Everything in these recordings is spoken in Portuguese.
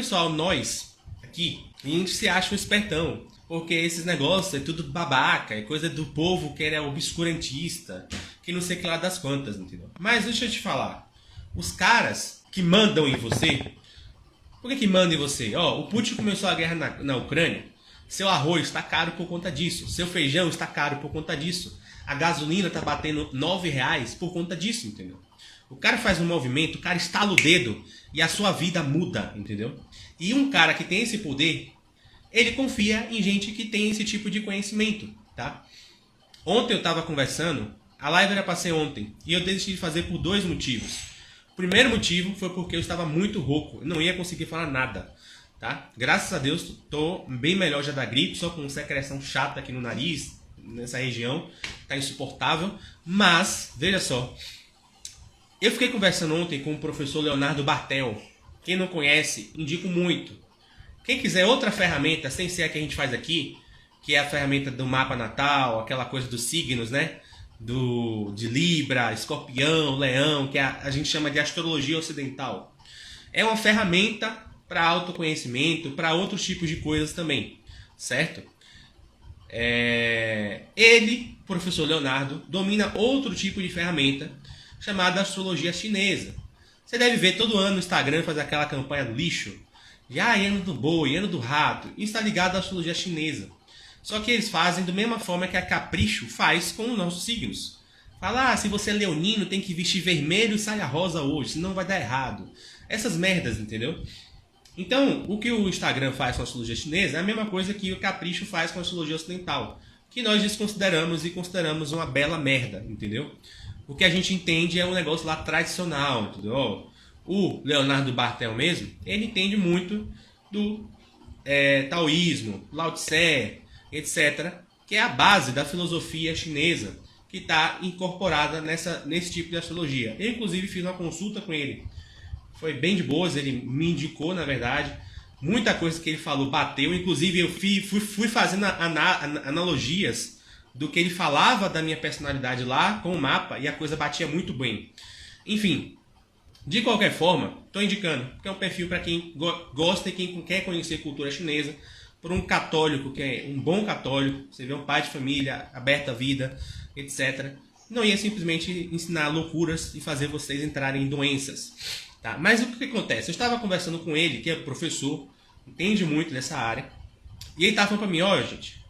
pessoal, nós, aqui, a gente se acha um espertão. Porque esses negócios é tudo babaca, é coisa do povo que é obscurantista, que não sei que lá das quantas, entendeu? Mas deixa eu te falar, os caras que mandam em você, por que mandam em você? Ó, o Putin começou a guerra na Ucrânia, seu arroz está caro por conta disso, seu feijão está caro por conta disso, a gasolina está batendo R$9 por conta disso, entendeu? O cara faz um movimento, o cara estala o dedo e a sua vida muda, entendeu? E um cara que tem esse poder, ele confia em gente que tem esse tipo de conhecimento, tá? Ontem eu estava conversando, a live era para ser ontem, e eu decidi fazer por 2 motivos. O primeiro motivo foi porque eu estava muito rouco, eu não ia conseguir falar nada, tá? Graças a Deus, estou bem melhor já da gripe, só com secreção chata aqui no nariz, nessa região, tá insuportável, mas, veja só, eu fiquei conversando ontem com o professor Leonardo Bartel, quem não conhece, indico muito. Quem quiser outra ferramenta, sem ser a que a gente faz aqui, que é a ferramenta do mapa natal, aquela coisa dos signos, né? De Libra, Escorpião, Leão, que a gente chama de astrologia ocidental. É uma ferramenta para autoconhecimento, para outros tipos de coisas também, certo? Ele, professor Leonardo, domina outro tipo de ferramenta chamada astrologia chinesa. Você deve ver todo ano no Instagram fazer aquela campanha do lixo, de ano do boi, ano do rato. Isso está ligado à astrologia chinesa. Só que eles fazem da mesma forma que a Capricho faz com os nossos signos. Fala, se você é leonino, tem que vestir vermelho e saia rosa hoje, senão vai dar errado. Essas merdas, entendeu? Então, o que o Instagram faz com a astrologia chinesa é a mesma coisa que o Capricho faz com a astrologia ocidental, que nós desconsideramos e consideramos uma bela merda, entendeu? O que a gente entende é um negócio lá tradicional, entendeu? O Leonardo Bartel mesmo, ele entende muito do taoísmo, Lao Tse, etc., que é a base da filosofia chinesa, que está incorporada nesse tipo de astrologia. Eu, inclusive, fiz uma consulta com ele. Foi bem de boas, ele me indicou, na verdade, muita coisa que ele falou bateu. Inclusive, eu fui fazendo analogias do que ele falava da minha personalidade lá com o mapa, e a coisa batia muito bem. Enfim, de qualquer forma, estou indicando, que é um perfil para quem gosta e quem quer conhecer cultura chinesa, por um católico, que é um bom católico, você vê um pai de família, aberto à vida, etc. Não ia simplesmente ensinar loucuras e fazer vocês entrarem em doenças. Tá? Mas o que acontece? Eu estava conversando com ele, que é professor, entende muito dessa área, e ele estava falando para mim, olha gente,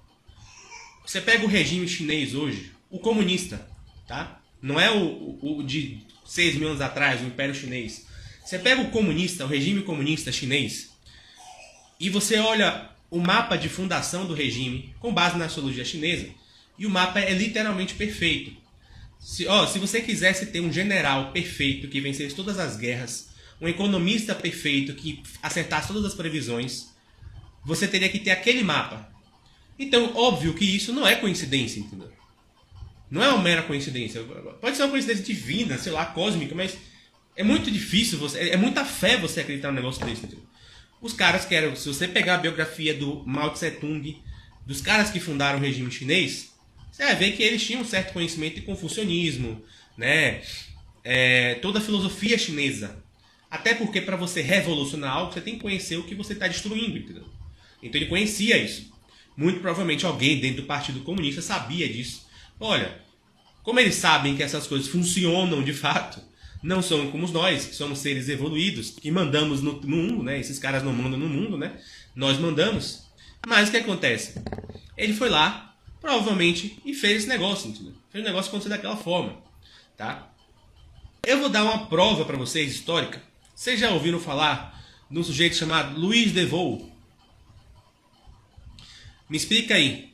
você pega o regime chinês hoje, o comunista, tá? Não é o de 6.000 anos atrás, o Império Chinês. Você pega o comunista, o regime comunista chinês, e você olha o mapa de fundação do regime, com base na astrologia chinesa, e o mapa é literalmente perfeito. Se você quisesse ter um general perfeito que vencesse todas as guerras, um economista perfeito que acertasse todas as previsões, você teria que ter aquele mapa. Então, óbvio que isso não é coincidência, entendeu? Não é uma mera coincidência. Pode ser uma coincidência divina, sei lá, cósmica, mas é muito difícil, é muita fé você acreditar num negócio desse, entendeu? Os caras querem, se você pegar a biografia do Mao Tse Tung, dos caras que fundaram o regime chinês, você vai ver que eles tinham um certo conhecimento de confucionismo, né? Toda a filosofia chinesa. Até porque para você revolucionar algo, você tem que conhecer o que você está destruindo, entendeu? Então ele conhecia isso. Muito provavelmente alguém dentro do Partido Comunista sabia disso. Olha, como eles sabem que essas coisas funcionam de fato, não são como nós, que somos seres evoluídos, que mandamos no mundo, né? Esses caras não mandam no mundo, né? Nós mandamos. Mas o que acontece? Ele foi lá, provavelmente, e fez esse negócio, entendeu? Fez o negócio acontecer daquela forma, tá? Eu vou dar uma prova para vocês, histórica. Vocês já ouviram falar de um sujeito chamado Louis Devoe? Me explica aí.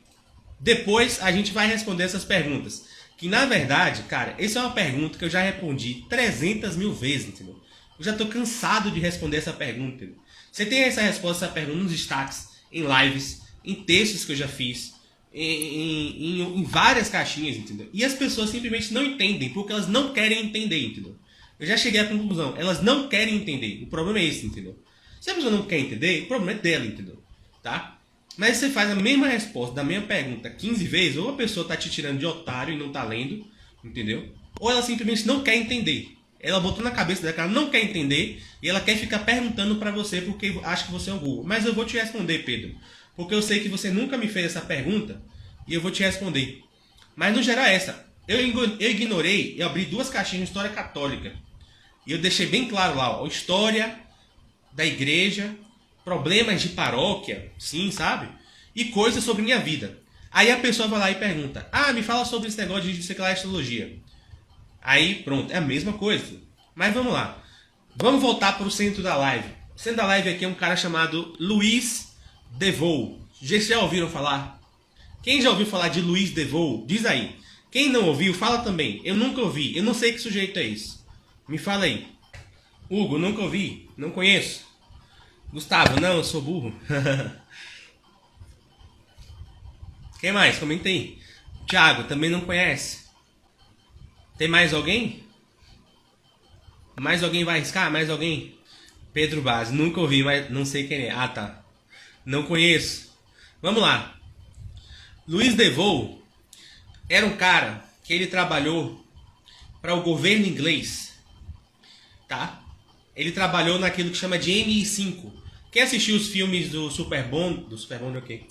Depois a gente vai responder essas perguntas. Que na verdade, cara, essa é uma pergunta que eu já respondi 300.000 vezes, entendeu? Eu já tô cansado de responder essa pergunta, entendeu? Você tem essa resposta, essa pergunta nos destaques, em lives, em textos que eu já fiz, em várias caixinhas, entendeu? E as pessoas simplesmente não entendem, porque elas não querem entender, entendeu? Eu já cheguei à conclusão, elas não querem entender. O problema é esse, entendeu? Se a pessoa não quer entender, o problema é dela, entendeu? Tá? Mas você faz a mesma resposta da mesma pergunta 15 vezes, ou a pessoa está te tirando de otário e não está lendo, entendeu? Ou ela simplesmente não quer entender. Ela botou na cabeça dela que ela não quer entender e ela quer ficar perguntando pra você porque acha que você é o Google. Mas eu vou te responder, Pedro. Porque eu sei que você nunca me fez essa pergunta e eu vou te responder. Mas no geral é essa. Eu ignorei e abri 2 caixinhas de história católica. E eu deixei bem claro lá, ó, história da igreja, problemas de paróquia, sim, sabe? E coisas sobre minha vida. Aí a pessoa vai lá e pergunta, me fala sobre esse negócio de sei lá, astrologia. Aí pronto, é a mesma coisa. Mas vamos lá. Vamos voltar para o centro da live. O centro da live aqui é um cara chamado Luiz DeVoe. Vocês já ouviram falar? Quem já ouviu falar de Luiz DeVoe? Diz aí. Quem não ouviu, fala também. Eu nunca ouvi. Eu não sei que sujeito é esse. Me fala aí. Hugo, nunca ouvi. Não conheço. Gustavo, não, eu sou burro. Quem mais? Comenta aí. Thiago, também não conhece. Tem mais alguém? Mais alguém vai arriscar? Mais alguém? Pedro Baz, nunca ouvi, mas não sei quem é. Ah, tá. Não conheço. Vamos lá. Luiz DeVoe era um cara que ele trabalhou para o governo inglês. Tá? Ele trabalhou naquilo que chama de MI5. Quem assistiu os filmes do Super Bond... Do Super Bond é o quê?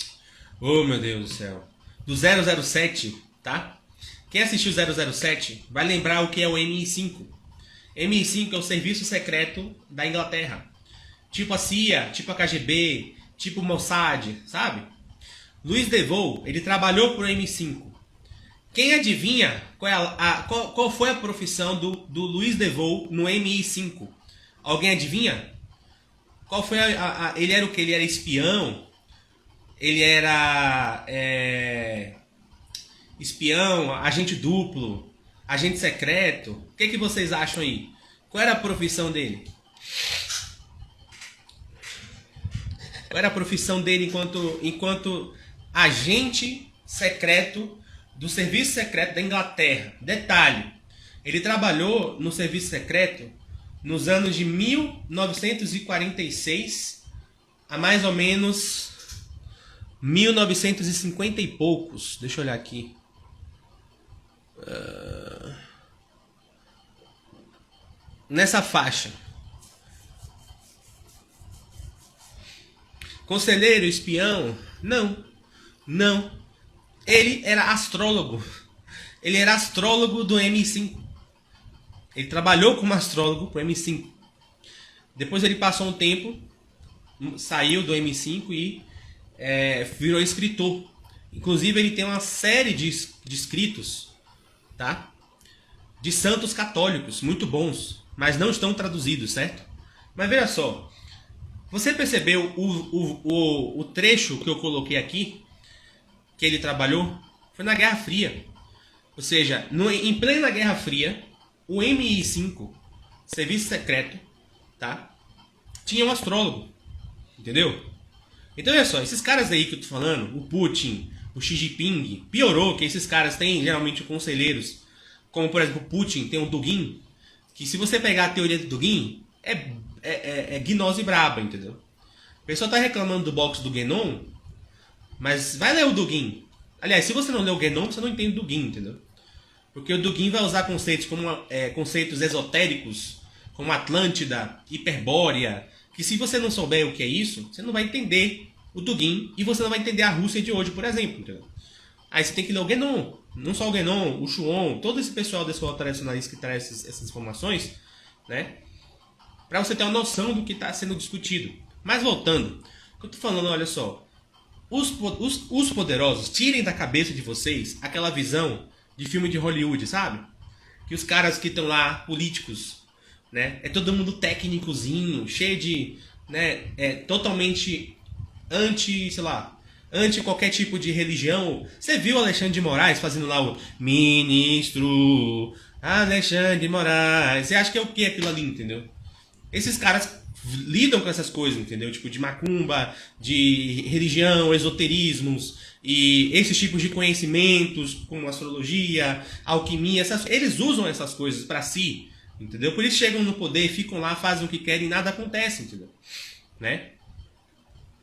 Oh, meu Deus do céu. Do 007, tá? Quem assistiu 007 vai lembrar o que é o MI5. MI5 é o serviço secreto da Inglaterra. Tipo a CIA, tipo a KGB, tipo o Mossad, sabe? Luiz DeVoe, ele trabalhou pro MI5. Quem adivinha qual foi a profissão do Luiz DeVoe no MI5? Alguém adivinha? Qual foi ele era o que? Ele era espião? Ele era espião, agente duplo, agente secreto? O que vocês acham aí? Qual era a profissão dele? Qual era a profissão dele enquanto agente secreto do serviço secreto da Inglaterra? Detalhe, ele trabalhou no serviço secreto nos anos de 1946 a mais ou menos 1950 e poucos. Deixa eu olhar aqui. Nessa faixa. Conselheiro, espião? Não. Não. Ele era astrólogo. Ele era astrólogo do MI5. Ele trabalhou como astrólogo pro MI5. Depois ele passou um tempo, saiu do MI5 e virou escritor. Inclusive ele tem uma série de escritos, tá? De santos católicos, muito bons, mas não estão traduzidos, certo? Mas veja só, você percebeu o trecho que eu coloquei aqui, que ele trabalhou? Foi na Guerra Fria. Ou seja, em plena Guerra Fria, o MI5, Serviço Secreto, tá? Tinha um astrólogo, entendeu? Então olha só, esses caras aí que eu tô falando, o Putin, o Xi Jinping, piorou que esses caras têm geralmente conselheiros, como por exemplo o Putin tem o Dugin, que se você pegar a teoria do Dugin, é gnose braba, entendeu? O pessoal tá reclamando do box do Guénon, mas vai ler o Dugin. Aliás, se você não lê o Guénon, você não entende o Dugin, entendeu? Porque o Dugin vai usar conceitos como conceitos esotéricos, como Atlântida, Hiperbórea, que se você não souber o que é isso, você não vai entender o Dugin e você não vai entender a Rússia de hoje, por exemplo. Entendeu? Aí você tem que ler o Guénon, não só o Guénon, o Chuon, todo esse pessoal da escola tradicionalista que traz essas informações, né? Para você ter uma noção do que está sendo discutido. Mas voltando, o que eu tô falando, olha só, os poderosos, tirem da cabeça de vocês aquela visão de filme de Hollywood, sabe? Que os caras que estão lá, políticos, né? É todo mundo técnicozinho, cheio de, né? Totalmente anti qualquer tipo de religião. Você viu o Alexandre de Moraes fazendo lá o ministro Alexandre de Moraes? Você acha que é o que aquilo ali, entendeu? Esses caras lidam com essas coisas, entendeu? Tipo de macumba, de religião, esoterismos e esses tipos de conhecimentos como astrologia, alquimia, eles usam essas coisas pra si, entendeu? Por isso chegam no poder, ficam lá, fazem o que querem e nada acontece, entendeu? Né?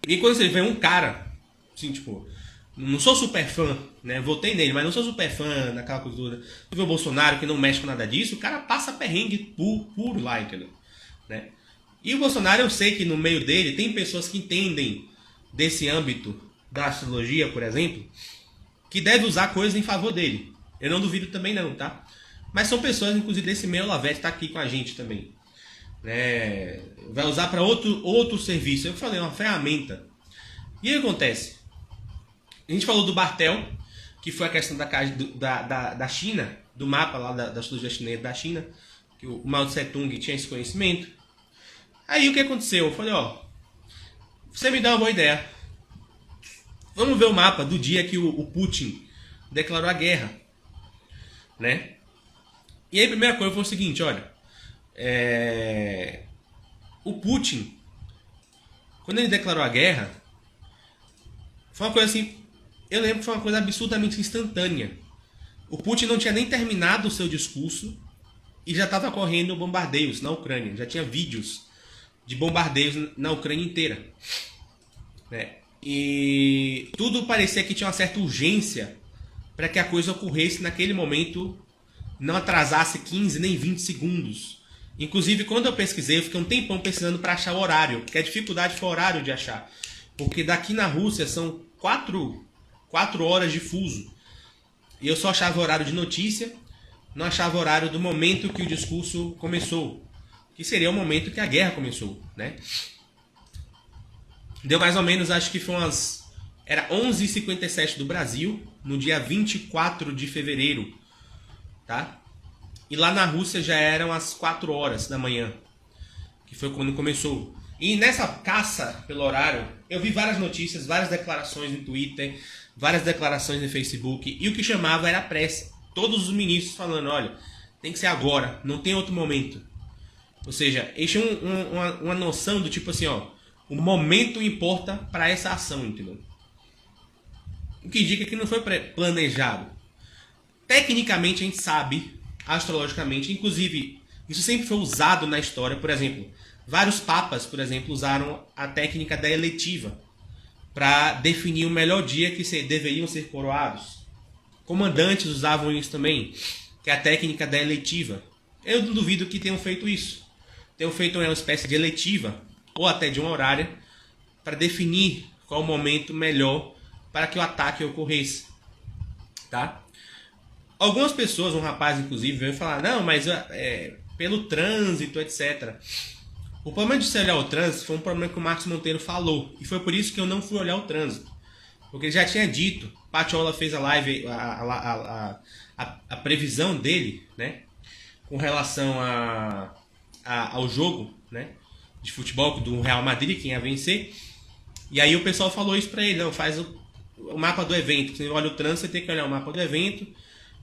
E quando você vê um cara, assim, tipo, Não sou super fã, né? Votei nele, mas não sou super fã daquela cultura. Tu vê o Bolsonaro que não mexe com nada disso, o cara passa perrengue puro lá, entendeu? Né? E o Bolsonaro, eu sei que no meio dele tem pessoas que entendem desse âmbito da astrologia, por exemplo, que deve usar coisas em favor dele. Eu não duvido também não, tá? Mas são pessoas, inclusive desse meio, Lavete tá aqui com a gente também. Né? Vai usar para outro serviço. Eu falei, uma ferramenta. E aí o que acontece? A gente falou do Bartel, que foi a questão da China, do mapa lá da astrologia chinesa da China, que o Mao Tse Tung tinha esse conhecimento. Aí o que aconteceu? Eu falei, ó, você me dá uma boa ideia. Vamos ver o mapa do dia que o Putin declarou a guerra, né? E aí a primeira coisa foi o seguinte, olha, o Putin, quando ele declarou a guerra, foi uma coisa assim, eu lembro que foi uma coisa absolutamente instantânea. O Putin não tinha nem terminado o seu discurso e já estava correndo bombardeios na Ucrânia. Já tinha vídeos de bombardeios na Ucrânia inteira. Né? E tudo parecia que tinha uma certa urgência para que a coisa ocorresse naquele momento, não atrasasse 15 nem 20 segundos. Inclusive, quando eu pesquisei, eu fiquei um tempão pesquisando para achar o horário, porque a dificuldade foi o horário de achar. Porque daqui na Rússia são 4 horas de fuso. E eu só achava o horário de notícia, não achava o horário do momento que o discurso começou. Que seria o momento que a guerra começou, né? Deu mais ou menos, acho que foi era 11h57 do Brasil, no dia 24 de fevereiro, tá? E lá na Rússia já eram as 4 horas da manhã, que foi quando começou. E nessa caça pelo horário, eu vi várias notícias, várias declarações no Twitter, várias declarações no Facebook, e o que chamava era pressa. Todos os ministros falando, olha, tem que ser agora, não tem outro momento. Ou seja, eles tinham uma noção do tipo assim, ó, o momento importa para essa ação, entendeu? O que indica que não foi planejado. Tecnicamente a gente sabe, astrologicamente, inclusive, isso sempre foi usado na história, por exemplo, vários papas, por exemplo, usaram a técnica da eleitiva para definir o melhor dia que deveriam ser coroados. Comandantes usavam isso também, que é a técnica da eleitiva. Eu não duvido que tenham feito isso. Tenham feito uma espécie de eleitiva, ou até de uma horária, para definir qual o momento melhor para que o ataque ocorresse. Tá? Algumas pessoas, um rapaz inclusive, veio falar, não, mas pelo trânsito, etc. O problema de você olhar o trânsito foi um problema que o Marcos Monteiro falou. E foi por isso que eu não fui olhar o trânsito. Porque ele já tinha dito, Patiola fez a live, a previsão dele, né? Com relação ao jogo, né? De futebol do Real Madrid, quem ia vencer. E aí o pessoal falou isso pra ele, não, faz o mapa do evento. Você olha o trânsito, você tem que olhar o mapa do evento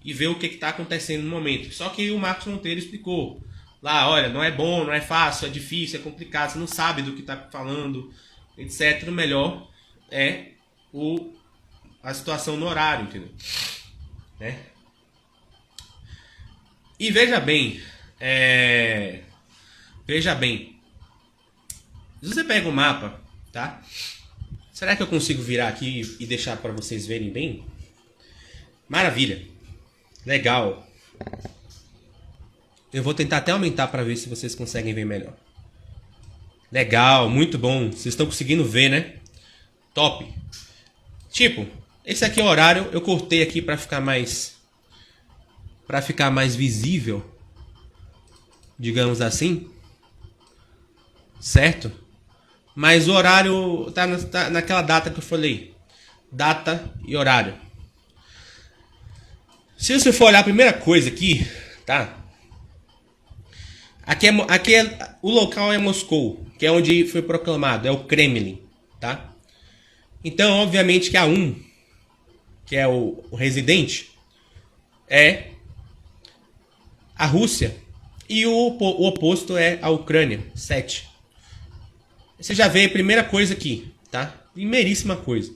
e ver o que está acontecendo no momento. Só que o Marcos Monteiro explicou. Lá, olha, não é bom, não é fácil, é difícil, é complicado, você não sabe do que está falando, etc. O melhor é a situação no horário, entendeu? Né? E veja bem, se você pega o mapa, tá? Será que eu consigo virar aqui e deixar para vocês verem bem? Maravilha, legal. Eu vou tentar até aumentar para ver se vocês conseguem ver melhor. Legal, muito bom. Vocês estão conseguindo ver, né? Top. Tipo, esse aqui é o horário. Eu cortei aqui para ficar mais visível, digamos assim. Certo? Mas o horário tá naquela data que eu falei. Data e horário. Se você for olhar a primeira coisa aqui, tá? Aqui o local é Moscou, que é onde foi proclamado, é o Kremlin, tá? Então, obviamente que a 1, que é o residente, é a Rússia, e o oposto é a Ucrânia, 7. Você já vê a primeira coisa aqui, tá? Primeiríssima coisa.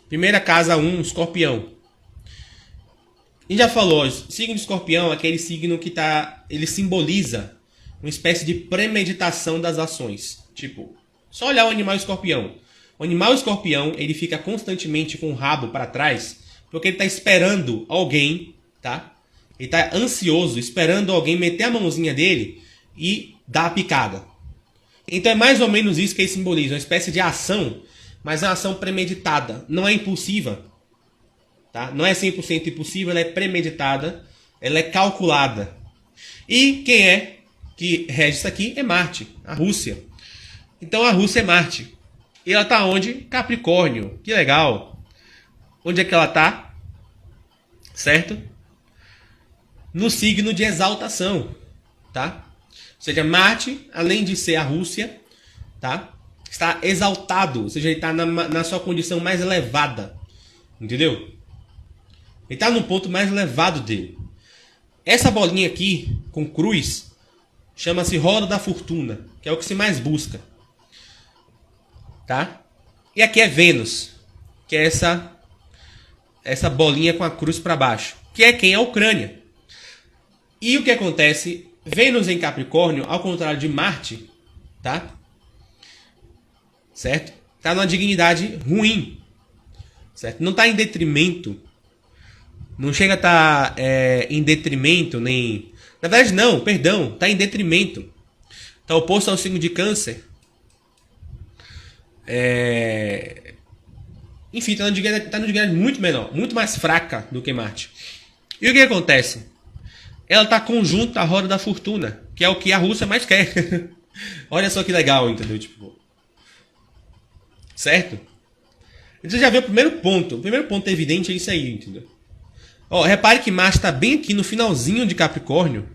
Primeira casa 1, Escorpião. A gente já falou, o signo de Escorpião é aquele signo que ele simboliza uma espécie de premeditação das ações. Tipo, só olhar o animal Escorpião. O animal escorpião, ele fica constantemente com o rabo para trás, porque ele está esperando alguém, tá? Ele está ansioso, esperando alguém meter a mãozinha dele e dar a picada. Então é mais ou menos isso que ele simboliza, uma espécie de ação, mas é uma ação premeditada, não é impulsiva. Tá? Não é 100% impulsiva, ela é premeditada, ela é calculada. E quem é que rege isso aqui é Marte, a Rússia. Então a Rússia é Marte. E ela está onde? Capricórnio. Que legal. Onde é que ela está? Certo? No signo de exaltação. Tá? Ou seja, Marte, além de ser a Rússia, tá? Está exaltado. Ou seja, ele está na sua condição mais elevada. Entendeu? Ele está no ponto mais elevado dele. Essa bolinha aqui, com cruz, chama-se roda da fortuna, que é o que se mais busca. Tá? E aqui é Vênus, que é essa bolinha com a cruz para baixo, que é quem? A Ucrânia. E o que acontece? Vênus em Capricórnio, ao contrário de Marte, tá? Certo? Tá numa dignidade ruim, certo? Não tá em detrimento, não chega a estar em detrimento, nem... Na verdade não, perdão, tá em detrimento. Tá oposto ao signo de Câncer. Enfim, tá numa dignidade muito menor, muito mais fraca do que Marte. E o que acontece? Ela tá conjunto à roda da fortuna, que é o que a Rússia mais quer. Olha só que legal, entendeu? Tipo, certo? Você já viu o primeiro ponto. O primeiro ponto evidente é isso aí, entendeu? Ó, repare que Marte está bem aqui no finalzinho de Capricórnio.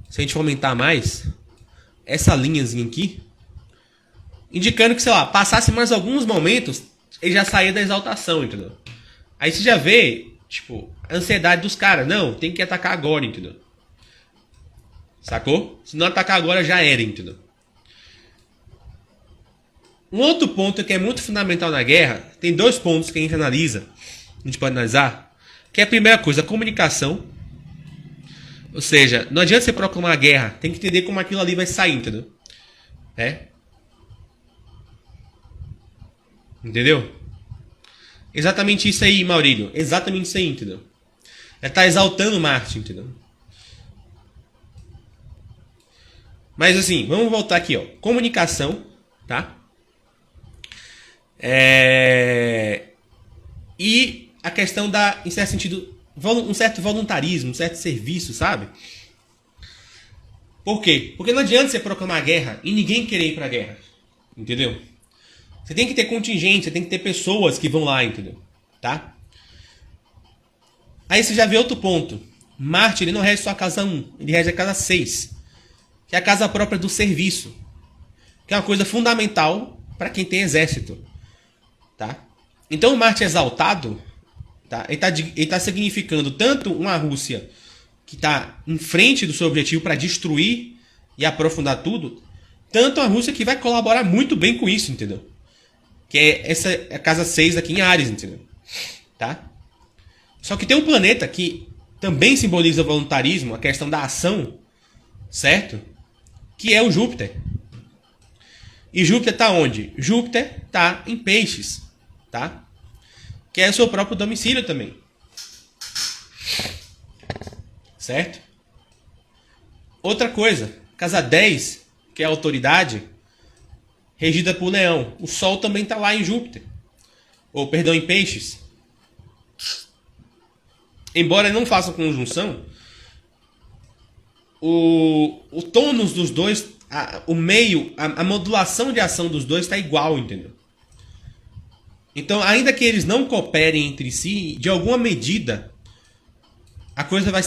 Se a gente for aumentar mais, essa linhazinha aqui, indicando que, sei lá, passasse mais alguns momentos, ele já saía da exaltação, entendeu? Aí você já vê, tipo, a ansiedade dos caras. Não, tem que atacar agora, entendeu? Sacou? Se não atacar agora, já era, entendeu? Um outro ponto que é muito fundamental na guerra, tem dois pontos que a gente analisa, a gente pode analisar, que é a primeira coisa, a comunicação. Ou seja, não adianta você proclamar a guerra, tem que entender como aquilo ali vai sair, entendeu? Entendeu? Exatamente isso aí, Maurílio. Exatamente isso aí, entendeu? Ela tá exaltando Marte, entendeu? Mas assim, vamos voltar aqui, ó. Comunicação, tá? E a questão da, em certo sentido, um certo voluntarismo, um certo serviço, sabe? Por quê? Porque não adianta você proclamar guerra e ninguém querer ir pra guerra. Entendeu? Você tem que ter contingente, você tem que ter pessoas que vão lá, entendeu? Tá? Aí você já vê outro ponto. Marte, ele não rege só a casa 1, ele rege a casa 6, que é a casa própria do serviço, que é uma coisa fundamental para quem tem exército. Tá? Então o Marte exaltado, tá? Ele tá significando tanto uma Rússia que está em frente do seu objetivo para destruir e aprofundar tudo, tanto a Rússia que vai colaborar muito bem com isso, entendeu? Que é essa a casa 6 aqui em Áries, entendeu? Tá? Só que tem um planeta que também simboliza o voluntarismo, a questão da ação, certo? Que é o Júpiter. E Júpiter está onde? Júpiter está em Peixes, tá? Que é o seu próprio domicílio também. Certo? Outra coisa, casa 10, que é a autoridade, regida por Leão. O Sol também está lá em Júpiter. Ou, perdão, em Peixes. Embora não façam conjunção, o tônus dos dois, o meio, a modulação de ação dos dois está igual, entendeu? Então, ainda que eles não cooperem entre si, de alguma medida, a coisa vai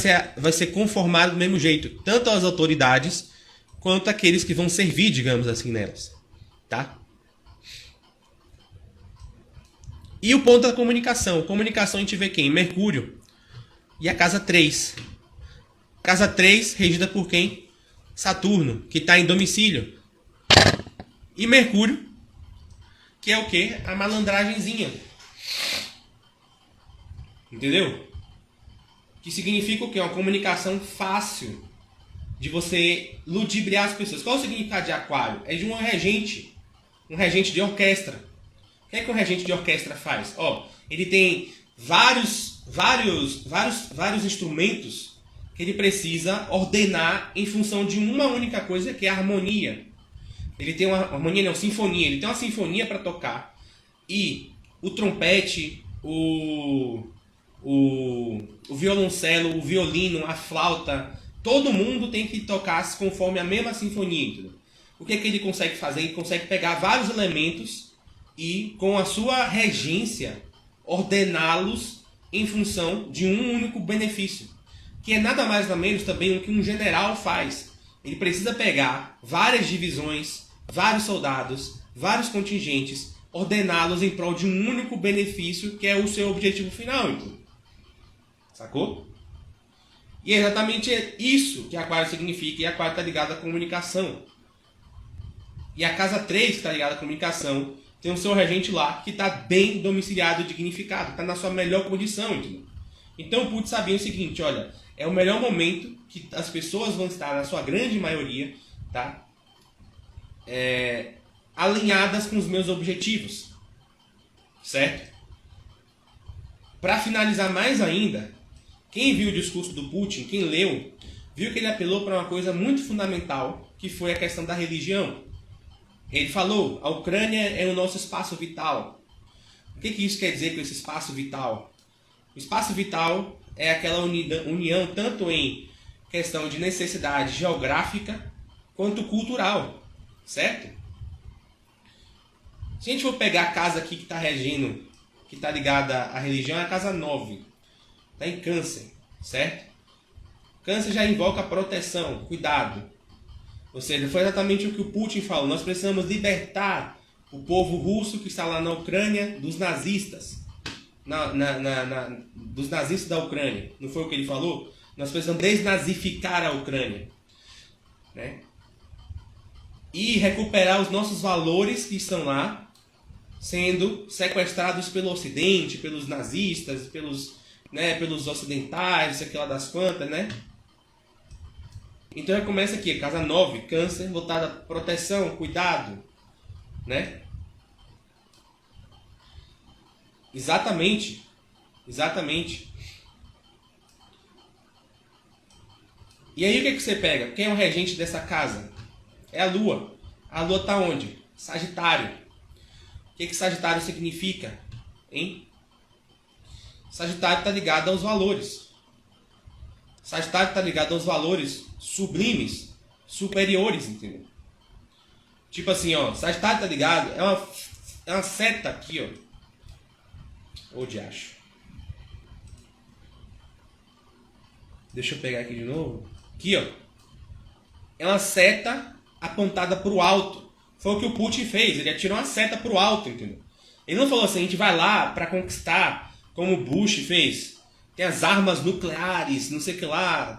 ser conformada do mesmo jeito. Tanto as autoridades, quanto aqueles que vão servir, digamos assim, nelas. Tá? E o ponto da comunicação. Comunicação a gente vê quem? Mercúrio. E a casa 3. Casa 3 regida por quem? Saturno, que está em domicílio. E Mercúrio, que é o quê? A malandragenzinha. Entendeu? Que significa o quê? Uma comunicação fácil de você ludibriar as pessoas. Qual é o significado de Aquário? É de um regente de orquestra. que é que o regente de orquestra faz? Ó, ele tem vários instrumentos que ele precisa ordenar em função de uma única coisa, que é a harmonia. Ele tem uma harmonia, não, sinfonia. Ele tem uma sinfonia para tocar. E o trompete, o violoncelo, o violino, a flauta, todo mundo tem que tocar conforme a mesma sinfonia. Entendeu? O que é que ele consegue fazer? Ele consegue pegar vários elementos e, com a sua regência, ordená-los em função de um único benefício. Que é nada mais nada menos também o que um general faz. Ele precisa pegar várias divisões, vários soldados, vários contingentes, ordená-los em prol de um único benefício, que é o seu objetivo final. Então. Sacou? E é exatamente isso que Aquário significa, e Aquário está ligado à comunicação. E a casa 3, que está ligada à comunicação, tem o seu regente lá, que está bem domiciliado e dignificado, está na sua melhor condição. Entendeu? Então o Put sabia o seguinte, olha, é o melhor momento que as pessoas vão estar, na sua grande maioria, tá? Alinhadas com os meus objetivos. Certo? Para finalizar mais ainda, quem viu o discurso do Putin, quem leu, viu que ele apelou para uma coisa muito fundamental, que foi a questão da religião. Ele falou, a Ucrânia é o nosso espaço vital. O que isso quer dizer com esse espaço vital? O espaço vital é aquela união tanto em questão de necessidade geográfica quanto cultural, certo? Se a gente for pegar a casa aqui que está regendo, que está ligada à religião, é a casa 9. Está em Câncer, certo? Câncer já invoca proteção, cuidado. Ou seja, foi exatamente o que o Putin falou. Nós precisamos libertar o povo russo que está lá na Ucrânia dos nazistas. Dos nazistas da Ucrânia. Não foi o que ele falou? Nós precisamos desnazificar a Ucrânia. Né? E recuperar os nossos valores que estão lá, sendo sequestrados pelo Ocidente, pelos nazistas, pelos ocidentais, sei lá das quantas, né? Então já começa aqui, casa 9, Câncer, voltada a proteção, cuidado, né? Exatamente. E aí o que você pega? Quem é o regente dessa casa? É a Lua. A Lua está onde? Sagitário. O que Sagitário significa? Hein? Sagitário está ligado aos valores. Sagitário está ligado aos valores sublimes, superiores, entendeu? Tipo assim, ó, Sagitário está ligado, é uma seta aqui, ó. Ô, diacho. Deixa eu pegar aqui de novo. Aqui, ó. É uma seta apontada para o alto. Foi o que o Putin fez, ele atirou uma seta para o alto, entendeu? Ele não falou assim, a gente vai lá para conquistar, como o Bush fez. Tem as armas nucleares, não sei o que lá,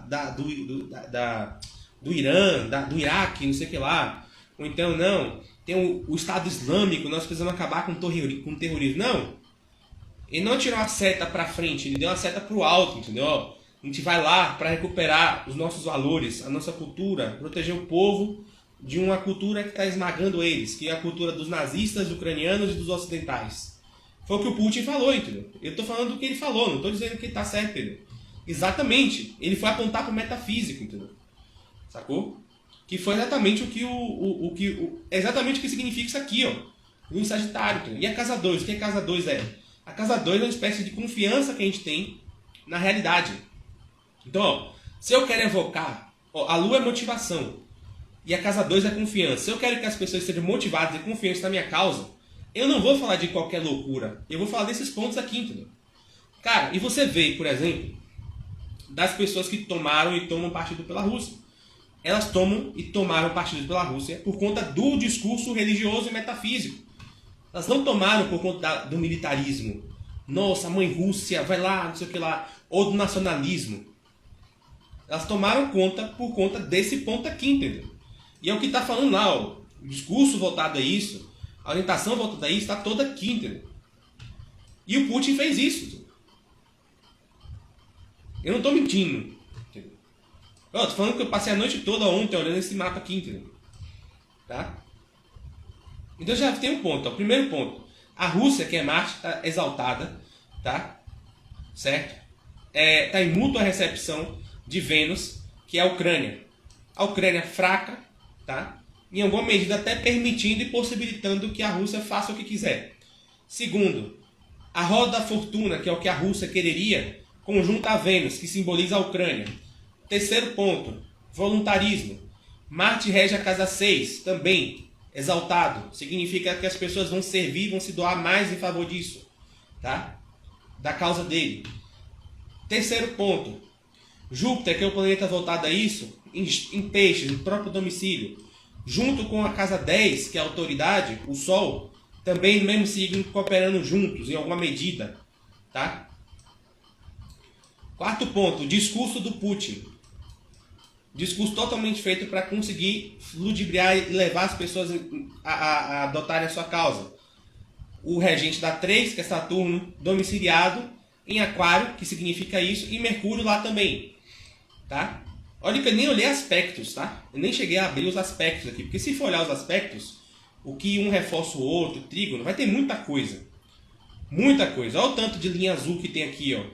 do Irã, do Iraque, não sei o que lá. Ou então, não, tem o Estado Islâmico, nós precisamos acabar com o terrorismo. Não, ele não tirou a seta para frente, ele deu uma seta para o alto, entendeu? A gente vai lá para recuperar os nossos valores, a nossa cultura, proteger o povo de uma cultura que está esmagando eles, que é a cultura dos nazistas, ucranianos e dos ocidentais. Foi o que o Putin falou, entendeu? Eu estou falando do que ele falou, não estou dizendo que ele está certo, entendeu? Exatamente. Ele foi apontar para o metafísico, entendeu? Sacou? Que foi exatamente exatamente o que significa isso aqui, ó. O Sagitário, entendeu? E a casa 2? O que a casa 2 é? A casa 2 é uma espécie de confiança que a gente tem na realidade. Então, ó, se eu quero evocar, ó, a Lua é motivação e a casa 2 é confiança. Se eu quero que as pessoas sejam motivadas e confiantes na minha causa, eu não vou falar de qualquer loucura. Eu vou falar desses pontos aqui, entendeu? Cara, e você vê, por exemplo, das pessoas que tomaram e tomam partido pela Rússia. Elas tomam e tomaram partido pela Rússia por conta do discurso religioso e metafísico. Elas não tomaram por conta do militarismo. Nossa, a mãe Rússia, vai lá, não sei o que lá. Ou do nacionalismo. Elas tomaram conta por conta desse ponto aqui, entendeu? E é o que está falando lá, ó. O discurso voltado a isso, a orientação voltada a isso, está toda aqui, entendeu? E o Putin fez isso, entendeu? Eu não estou mentindo, entendeu? Eu estou falando que eu passei a noite toda ontem olhando esse mapa aqui, entendeu? Tá? Então já tem um ponto, ó. Primeiro ponto. A Rússia, que é Marte, está exaltada, tá? Certo? Está em mútua recepção de Vênus, que é a Ucrânia. A Ucrânia fraca, tá? Em alguma medida até permitindo e possibilitando que a Rússia faça o que quiser. Segundo, a roda da fortuna, que é o que a Rússia quereria, conjunta a Vênus, que simboliza a Ucrânia. Terceiro ponto, voluntarismo. Marte rege a casa 6, também exaltado. Significa que as pessoas vão servir, vão se doar mais em favor disso, tá? Da causa dele. Terceiro ponto, Júpiter, que é o planeta voltado a isso, em peixes, no próprio domicílio, junto com a casa 10, que é a autoridade, o Sol, também no mesmo signo, cooperando juntos em alguma medida, tá? Quarto ponto, discurso do Putin. Discurso totalmente feito para conseguir ludibriar e levar as pessoas a adotarem a sua causa. O regente da 3, que é Saturno, domiciliado em Aquário, que significa isso, e Mercúrio lá também, tá? Olha que eu nem olhei aspectos, tá? Eu nem cheguei a abrir os aspectos aqui, porque se for olhar os aspectos, o que um reforça o outro, trígono, vai ter muita coisa. Muita coisa. Olha o tanto de linha azul que tem aqui, ó.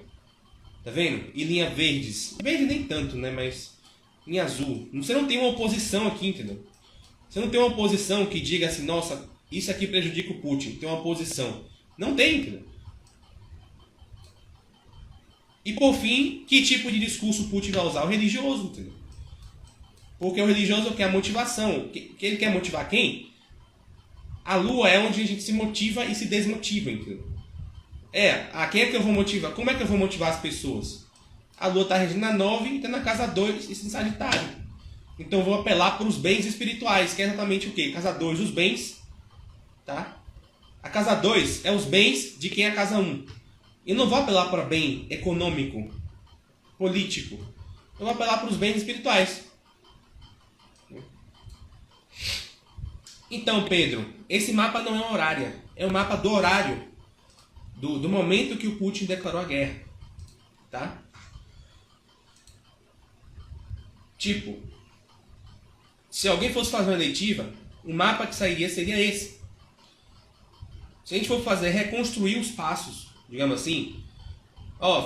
Tá vendo? E linha verdes. Verde nem tanto, né? Mas linha azul. Você não tem uma oposição aqui, entendeu? Você não tem uma oposição que diga assim, nossa, isso aqui prejudica o Putin. Tem uma oposição. Não tem, entendeu? E por fim, que tipo de discurso o Putin vai usar? O religioso, entendeu? Porque o religioso quer a motivação. Que ele quer motivar quem? A Lua é onde a gente se motiva e se desmotiva, entendeu? Quem é que eu vou motivar? Como é que eu vou motivar as pessoas? A Lua está regendo na 9 e está na casa 2 e em Sagitário. Então eu vou apelar para os bens espirituais, que é exatamente o quê? Casa 2, os bens, tá? A casa 2 é os bens de quem é a casa 1. Eu não vou apelar para bem econômico, político. Eu vou apelar para os bens espirituais. Então, Pedro, esse mapa não é uma horária. É um mapa do horário. Do momento que o Putin declarou a guerra. Tá? Tipo, se alguém fosse fazer uma eleitiva, o mapa que sairia seria esse. Se a gente for reconstruir os passos, digamos assim,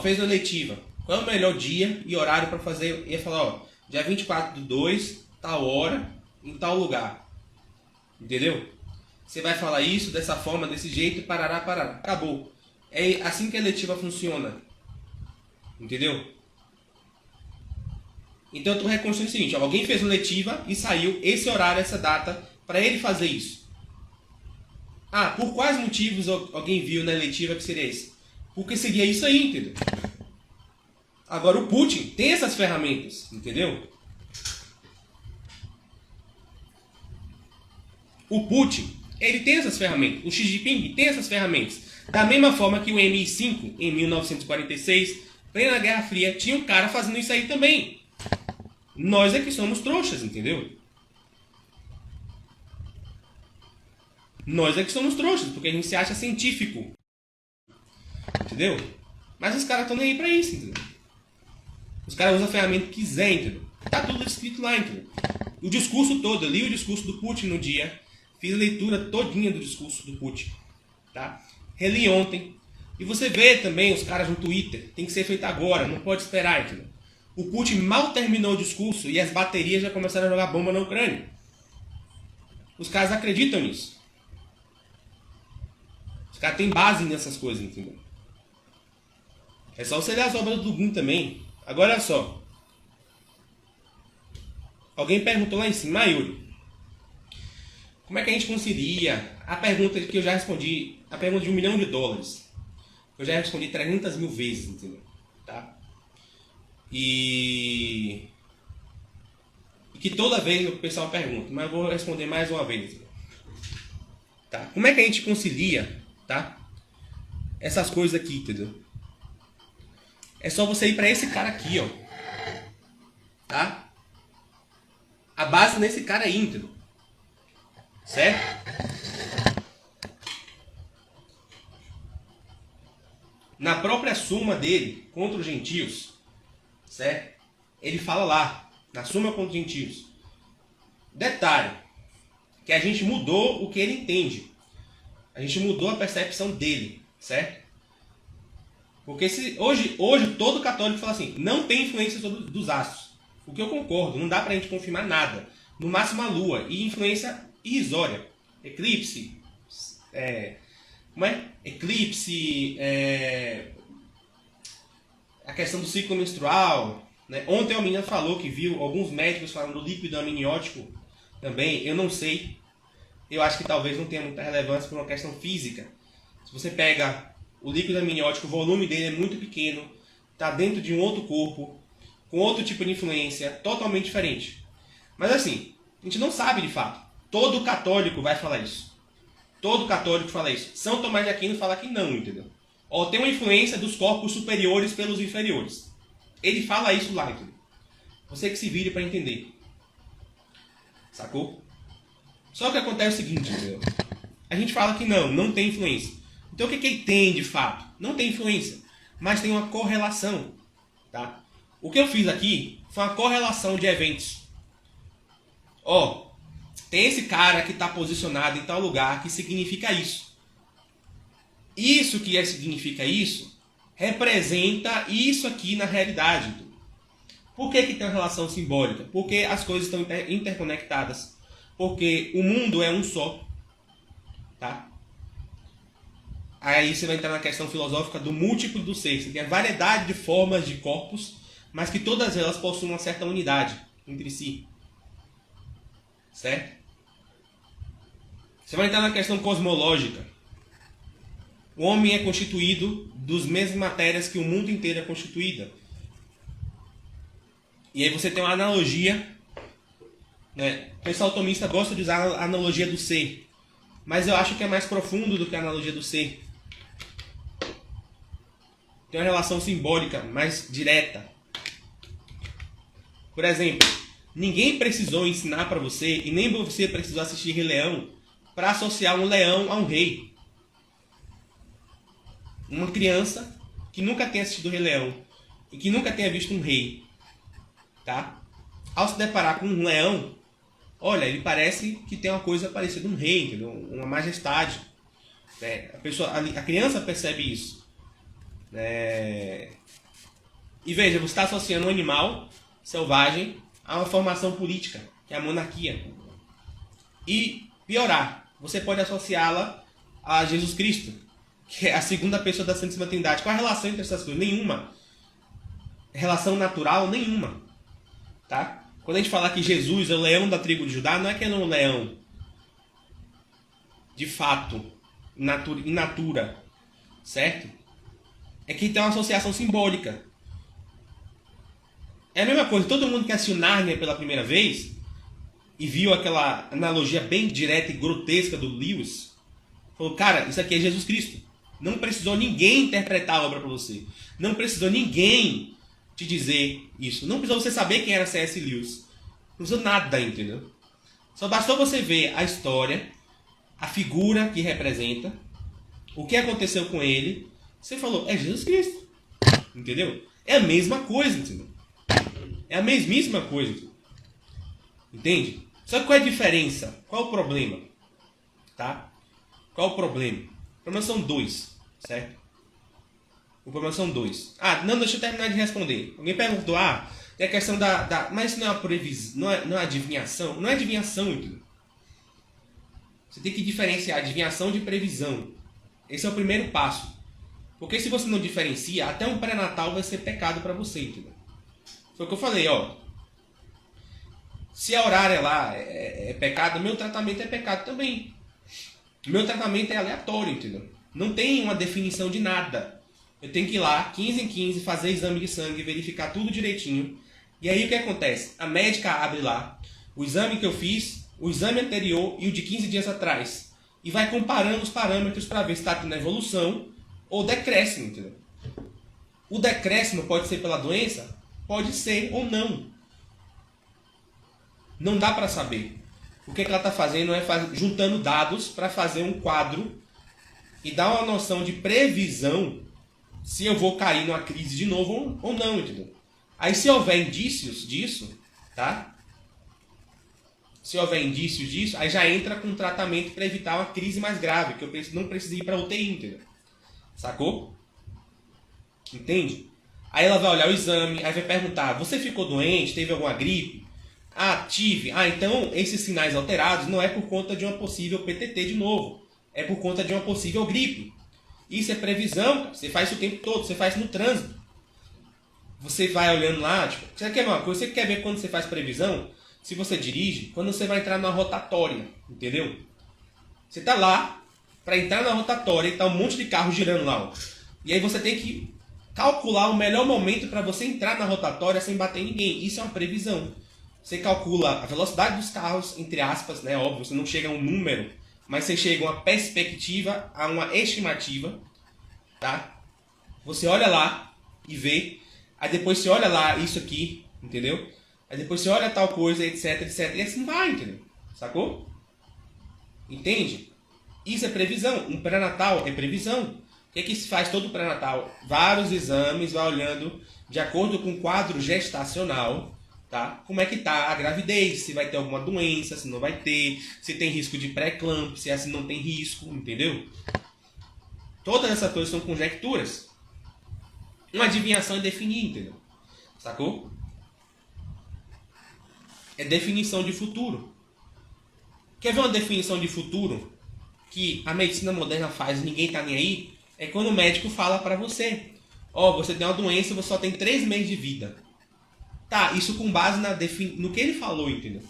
fez uma eleitiva, qual é o melhor dia e horário para fazer? Ia falar, dia 24/2, tal hora, em tal lugar. Entendeu? Você vai falar isso dessa forma, desse jeito, parará. Acabou. É assim que a eleitiva funciona. Entendeu? Então eu estou reconstruindo o seguinte, alguém fez uma eleitiva e saiu esse horário, essa data, para ele fazer isso. Por quais motivos alguém viu na eleitiva que seria esse? Porque seria isso aí, entendeu? Agora o Putin tem essas ferramentas, entendeu? O Putin, ele tem essas ferramentas. O Xi Jinping tem essas ferramentas. Da mesma forma que o MI5, em 1946, plena Guerra Fria, tinha um cara fazendo isso aí também. Nós é que somos trouxas, entendeu? Nós é que somos trouxas, porque a gente se acha científico. Entendeu? Mas os caras estão nem aí pra isso, entendeu? Os caras usam a ferramenta que quiser, entendeu? Tá tudo escrito lá, entendeu? O discurso todo, eu li o discurso do Putin no dia, fiz a leitura todinha do discurso do Putin, tá? Reli ontem. E você vê também os caras no Twitter, tem que ser feito agora, não pode esperar, entendeu? O Putin mal terminou o discurso e as baterias já começaram a jogar bomba na Ucrânia. Os caras acreditam nisso. Os caras têm base nessas coisas, entendeu? É só você ler as obras do Dugin também. Agora olha só. Alguém perguntou lá em cima, Yuri, como é que a gente concilia a pergunta que eu já respondi, a pergunta de $1 milhão. Eu já respondi 300 mil vezes, entendeu? Tá? E que toda vez o pessoal pergunta, mas eu vou responder mais uma vez. Entendeu? Tá? Como é que a gente concilia, tá? Essas coisas aqui, entendeu? É só você ir para esse cara aqui, ó. Tá? A base nesse cara aí, entendeu? Certo? Na própria Suma dele, contra os gentios, certo? Ele fala lá, na Suma contra os gentios. Detalhe, que a gente mudou o que ele entende. A gente mudou a percepção dele, certo? Porque hoje todo católico fala assim, não tem influência sobre dos astros. O que eu concordo, não dá pra gente confirmar nada. No máximo a Lua, e influência irrisória. Eclipse, Eclipse, a questão do ciclo menstrual. Né? Ontem a menina falou que viu alguns médicos falando do líquido amniótico também. Eu não sei. Eu acho que talvez não tenha muita relevância por uma questão física. Se você pega o líquido amniótico, o volume dele é muito pequeno, está dentro de um outro corpo, com outro tipo de influência, totalmente diferente. Mas assim, a gente não sabe de fato. Todo católico vai falar isso. Todo católico fala isso. São Tomás de Aquino fala que não, entendeu? Ou tem uma influência dos corpos superiores pelos inferiores. Ele fala isso lá, entendeu? Você que se vire para entender. Sacou? Só que acontece o seguinte, entendeu? A gente fala que não tem influência. Então o que ele tem de fato? Não tem influência, mas tem uma correlação. Tá? O que eu fiz aqui foi uma correlação de eventos. Ó, tem esse cara que está posicionado em tal lugar que significa isso. Isso que significa isso, representa isso aqui na realidade. Por que tem uma relação simbólica? Porque as coisas estão interconectadas. Porque o mundo é um só. Tá? Aí você vai entrar na questão filosófica do múltiplo do ser. Você tem a variedade de formas de corpos, mas que todas elas possuem uma certa unidade entre si. Certo? Você vai entrar na questão cosmológica. O homem é constituído das mesmas matérias que o mundo inteiro é constituído. E aí você tem uma analogia. Né? O pessoal atomista gosta de usar a analogia do ser. Mas eu acho que é mais profundo do que a analogia do ser. Tem uma relação simbólica mais direta. Por exemplo, ninguém precisou ensinar para você, e nem você precisou assistir Rei Leão, para associar um leão a um rei. Uma criança que nunca tenha assistido Rei Leão e que nunca tenha visto um rei, tá? Ao se deparar com um leão, olha, ele parece que tem uma coisa parecida com um rei, entendeu? Uma majestade. Né? A criança percebe isso. E veja, você está associando um animal selvagem a uma formação política, que é a monarquia. E piorar, você pode associá-la a Jesus Cristo, que é a segunda pessoa da Santíssima Trindade. Qual a relação entre essas coisas? Nenhuma. Relação natural? Nenhuma. Tá? Quando a gente fala que Jesus é o leão da tribo de Judá, não é que ele é um leão de fato, in natura, certo? É que tem uma associação simbólica. É a mesma coisa, todo mundo que assistiu Nárnia pela primeira vez e viu aquela analogia bem direta e grotesca do Lewis, falou, cara, isso aqui é Jesus Cristo. Não precisou ninguém interpretar a obra para você. Não precisou ninguém te dizer isso. Não precisou você saber quem era C.S. Lewis. Não precisou nada, entendeu? Só bastou você ver a história, a figura que representa, o que aconteceu com ele. Você falou, é Jesus Cristo. Entendeu? É a mesma coisa, entendeu? É a mesmíssima coisa. Entende? Só que qual é a diferença? Qual é o problema? Tá? Qual é o problema? O problema são dois, certo? O problema são dois. Não, deixa eu terminar de responder. Alguém perguntou, tem a questão mas isso não é uma previsão, não é adivinhação? Não é adivinhação, entendeu? Você tem que diferenciar adivinhação de previsão. Esse é o primeiro passo. Porque se você não diferencia, até um pré-natal vai ser pecado para você, entendeu? Foi o que eu falei, ó. Se a horária lá é pecado, meu tratamento é pecado também. Meu tratamento é aleatório, entendeu? Não tem uma definição de nada. Eu tenho que ir lá, 15 em 15, fazer exame de sangue, verificar tudo direitinho. E aí o que acontece? A médica abre lá o exame que eu fiz, o exame anterior e o de 15 dias atrás. E vai comparando os parâmetros para ver se está tendo evolução ou decréscimo, entendeu? O decréscimo pode ser pela doença? Pode ser ou não. Não dá para saber. O que ela está fazendo é juntando dados para fazer um quadro e dar uma noção de previsão se eu vou cair numa crise de novo ou não, entendeu? Aí se houver indícios disso, tá? Se houver indícios disso, aí já entra com tratamento para evitar uma crise mais grave, que eu não preciso ir para UTI, entendeu? Sacou? Entende? Aí ela vai olhar o exame, aí vai perguntar, você ficou doente? Teve alguma gripe? Ah, tive. Ah, então esses sinais alterados não é por conta de uma possível PTT de novo. É por conta de uma possível gripe. Isso é previsão, cara. Você faz isso o tempo todo, você faz no trânsito. Você vai olhando lá, tipo, você quer uma coisa, você quer ver quando você faz previsão? Se você dirige, quando você vai entrar na rotatória, entendeu? Você tá lá, para entrar na rotatória, e tá um monte de carro girando lá, ó. E aí você tem que calcular o melhor momento para você entrar na rotatória sem bater em ninguém. Isso é uma previsão. Você calcula a velocidade dos carros, entre aspas, né? Óbvio, você não chega a um número, mas você chega a uma perspectiva, a uma estimativa, tá? Você olha lá e vê, aí depois você olha lá isso aqui, entendeu? Aí depois você olha tal coisa, etc, etc, e assim vai, entendeu? Sacou? Entende? Isso é previsão. Um pré-natal é previsão. O que é que se faz todo pré-natal? Vários exames, vai olhando de acordo com o quadro gestacional, tá? Como é que tá a gravidez, se vai ter alguma doença, se não vai ter, se tem risco de pré-eclâmpsia, se não tem risco, entendeu? Todas essas coisas são conjecturas. Uma adivinhação é definir, entendeu? Sacou? É definição de futuro. Quer ver uma definição de futuro que a medicina moderna faz e ninguém tá nem aí? É quando o médico fala pra você, ó, você tem uma doença e você só tem 3 meses de vida. Tá, isso com base no que ele falou, entendeu?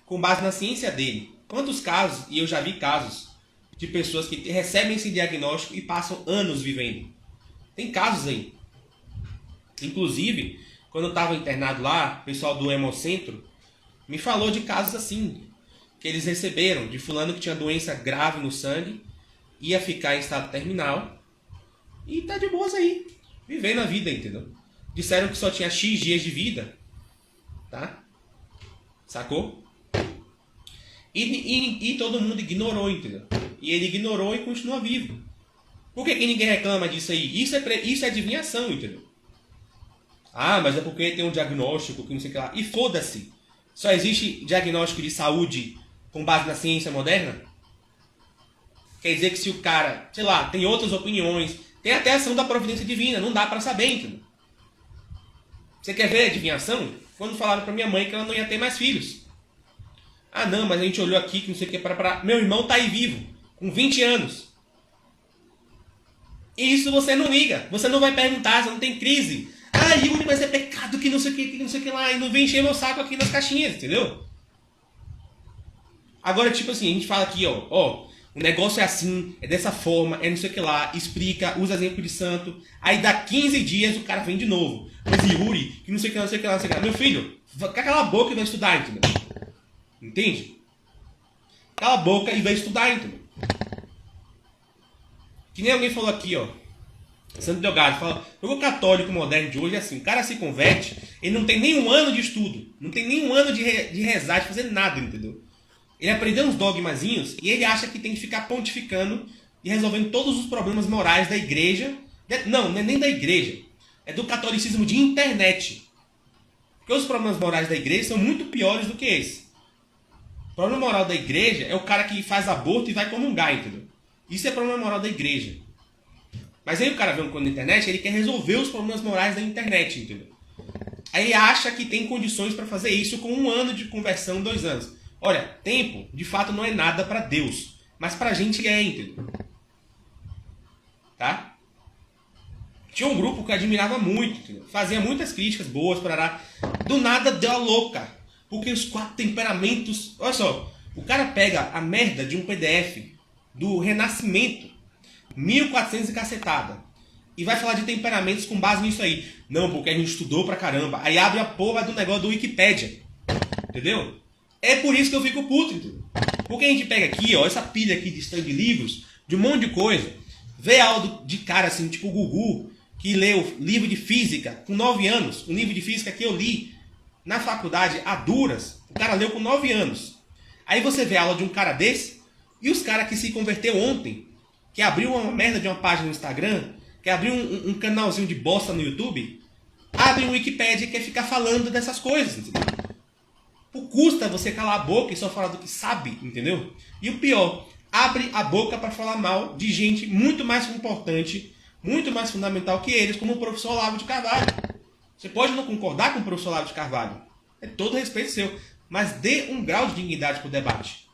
Com base na ciência dele. Quantos casos, e eu já vi casos, de pessoas que recebem esse diagnóstico e passam anos vivendo. Tem casos aí. Inclusive, quando eu estava internado lá, o pessoal do Hemocentro me falou de casos assim, que eles receberam de fulano que tinha doença grave no sangue, ia ficar em estado terminal e tá de boas aí, vivendo a vida, entendeu? Disseram que só tinha X dias de vida, tá? Sacou? E todo mundo ignorou, entendeu? E ele ignorou e continua vivo. Por que ninguém reclama disso aí? Isso é adivinhação, entendeu? Ah, mas é porque tem um diagnóstico que não sei o que lá. E foda-se. Só existe diagnóstico de saúde com base na ciência moderna? Quer dizer que se o cara, sei lá, tem outras opiniões, tem até ação da providência divina, não dá pra saber, entendeu? Você quer ver a adivinhação? Quando falaram pra minha mãe que ela não ia ter mais filhos. Ah não, mas a gente olhou aqui que não sei o que para. Meu irmão tá aí vivo, com 20 anos. E isso você não liga, você não vai perguntar, você não tem crise. Ah, Yuri, mas é pecado que não sei o que lá, e não vem encher meu saco aqui nas caixinhas, entendeu? Agora, tipo assim, a gente fala aqui, ó, o negócio é assim, é dessa forma, é não sei o que lá, explica, usa exemplo de santo, aí dá 15 dias o cara vem de novo. Mas Yuri, que não sei o que lá, não sei o que lá, não sei o que lá. Meu filho, cala a boca e vai estudar, entendeu? Entende? Cala a boca e vai estudar, entendeu? Que nem alguém falou aqui, ó. Santo Delgado fala, o católico moderno de hoje é assim, o cara se converte, ele não tem nenhum ano de estudo, não tem nenhum ano de rezar, de fazer nada, entendeu? Ele aprendeu uns dogmazinhos e ele acha que tem que ficar pontificando e resolvendo todos os problemas morais da igreja. Não é nem da igreja, é do catolicismo de internet. Porque os problemas morais da igreja são muito piores do que esse. O problema moral da igreja é o cara que faz aborto e vai comungar, entendeu? Isso é problema moral da igreja. Mas aí o cara vê um coisa na internet, ele quer resolver os problemas morais da internet, entendeu? Aí ele acha que tem condições para fazer isso com 1 ano de conversão, 2 anos. Olha, tempo, de fato, não é nada para Deus. Mas pra gente é, entendeu? Tá? Tinha um grupo que eu admirava muito, entendeu? Fazia muitas críticas boas, parará. Do nada deu a louca. Porque os 4 temperamentos... Olha só, o cara pega a merda de um PDF do Renascimento, 1400 e cacetada, e vai falar de temperamentos com base nisso aí. Não, porque a gente estudou pra caramba. Aí abre a porra do negócio do Wikipédia. Entendeu? É por isso que eu fico puto, entendeu? Porque a gente pega aqui, ó, essa pilha aqui de stand de livros, de um monte de coisa, vê aula de cara assim, tipo o Gugu, que leu livro de física com 9 anos, um livro de física que eu li na faculdade a duras, o cara leu com 9 anos. Aí você vê a aula de um cara desse, e os caras que se converteu ontem, que abriu uma merda de uma página no Instagram, que abriu um canalzinho de bosta no YouTube, abre um Wikipédia e quer ficar falando dessas coisas, entendeu? Custa você calar a boca e só falar do que sabe, entendeu? E o pior, abre a boca para falar mal de gente muito mais importante, muito mais fundamental que eles, como o professor Olavo de Carvalho. Você pode não concordar com o professor Olavo de Carvalho, é todo respeito seu, mas dê um grau de dignidade pro debate.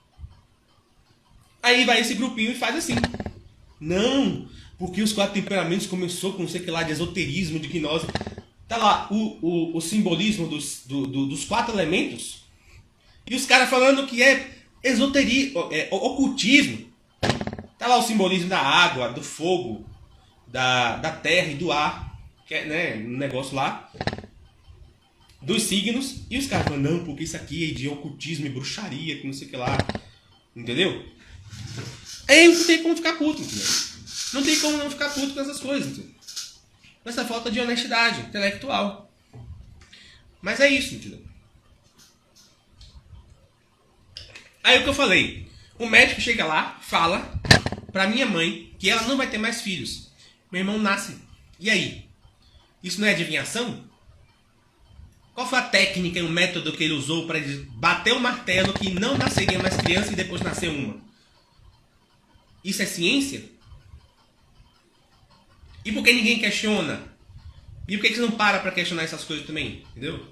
Aí vai esse grupinho e faz assim. Não, porque os 4 temperamentos começou com não sei o que lá de esoterismo, de gnose. Tá lá o simbolismo dos 4 elementos. E os caras falando que é esoterismo, é ocultismo. Tá lá o simbolismo da água, do fogo, da terra e do ar. Que é, né, um negócio lá. Dos signos. E os caras falam, não, porque isso aqui é de ocultismo e bruxaria, que não sei o que lá. Entendeu? Aí não tem como ficar puto, entendeu? Não tem como não ficar puto com essas coisas, entendeu? Com essa falta de honestidade intelectual. Mas é isso, entendeu? Aí o que eu falei, o médico chega lá, fala pra minha mãe que ela não vai ter mais filhos. Meu irmão nasce. E aí? Isso não é adivinhação? Qual foi a técnica e o método que ele usou para bater o martelo que não nasceria mais criança e depois nascer uma? Isso é ciência? E por que ninguém questiona? E por que você não para questionar essas coisas também? Entendeu?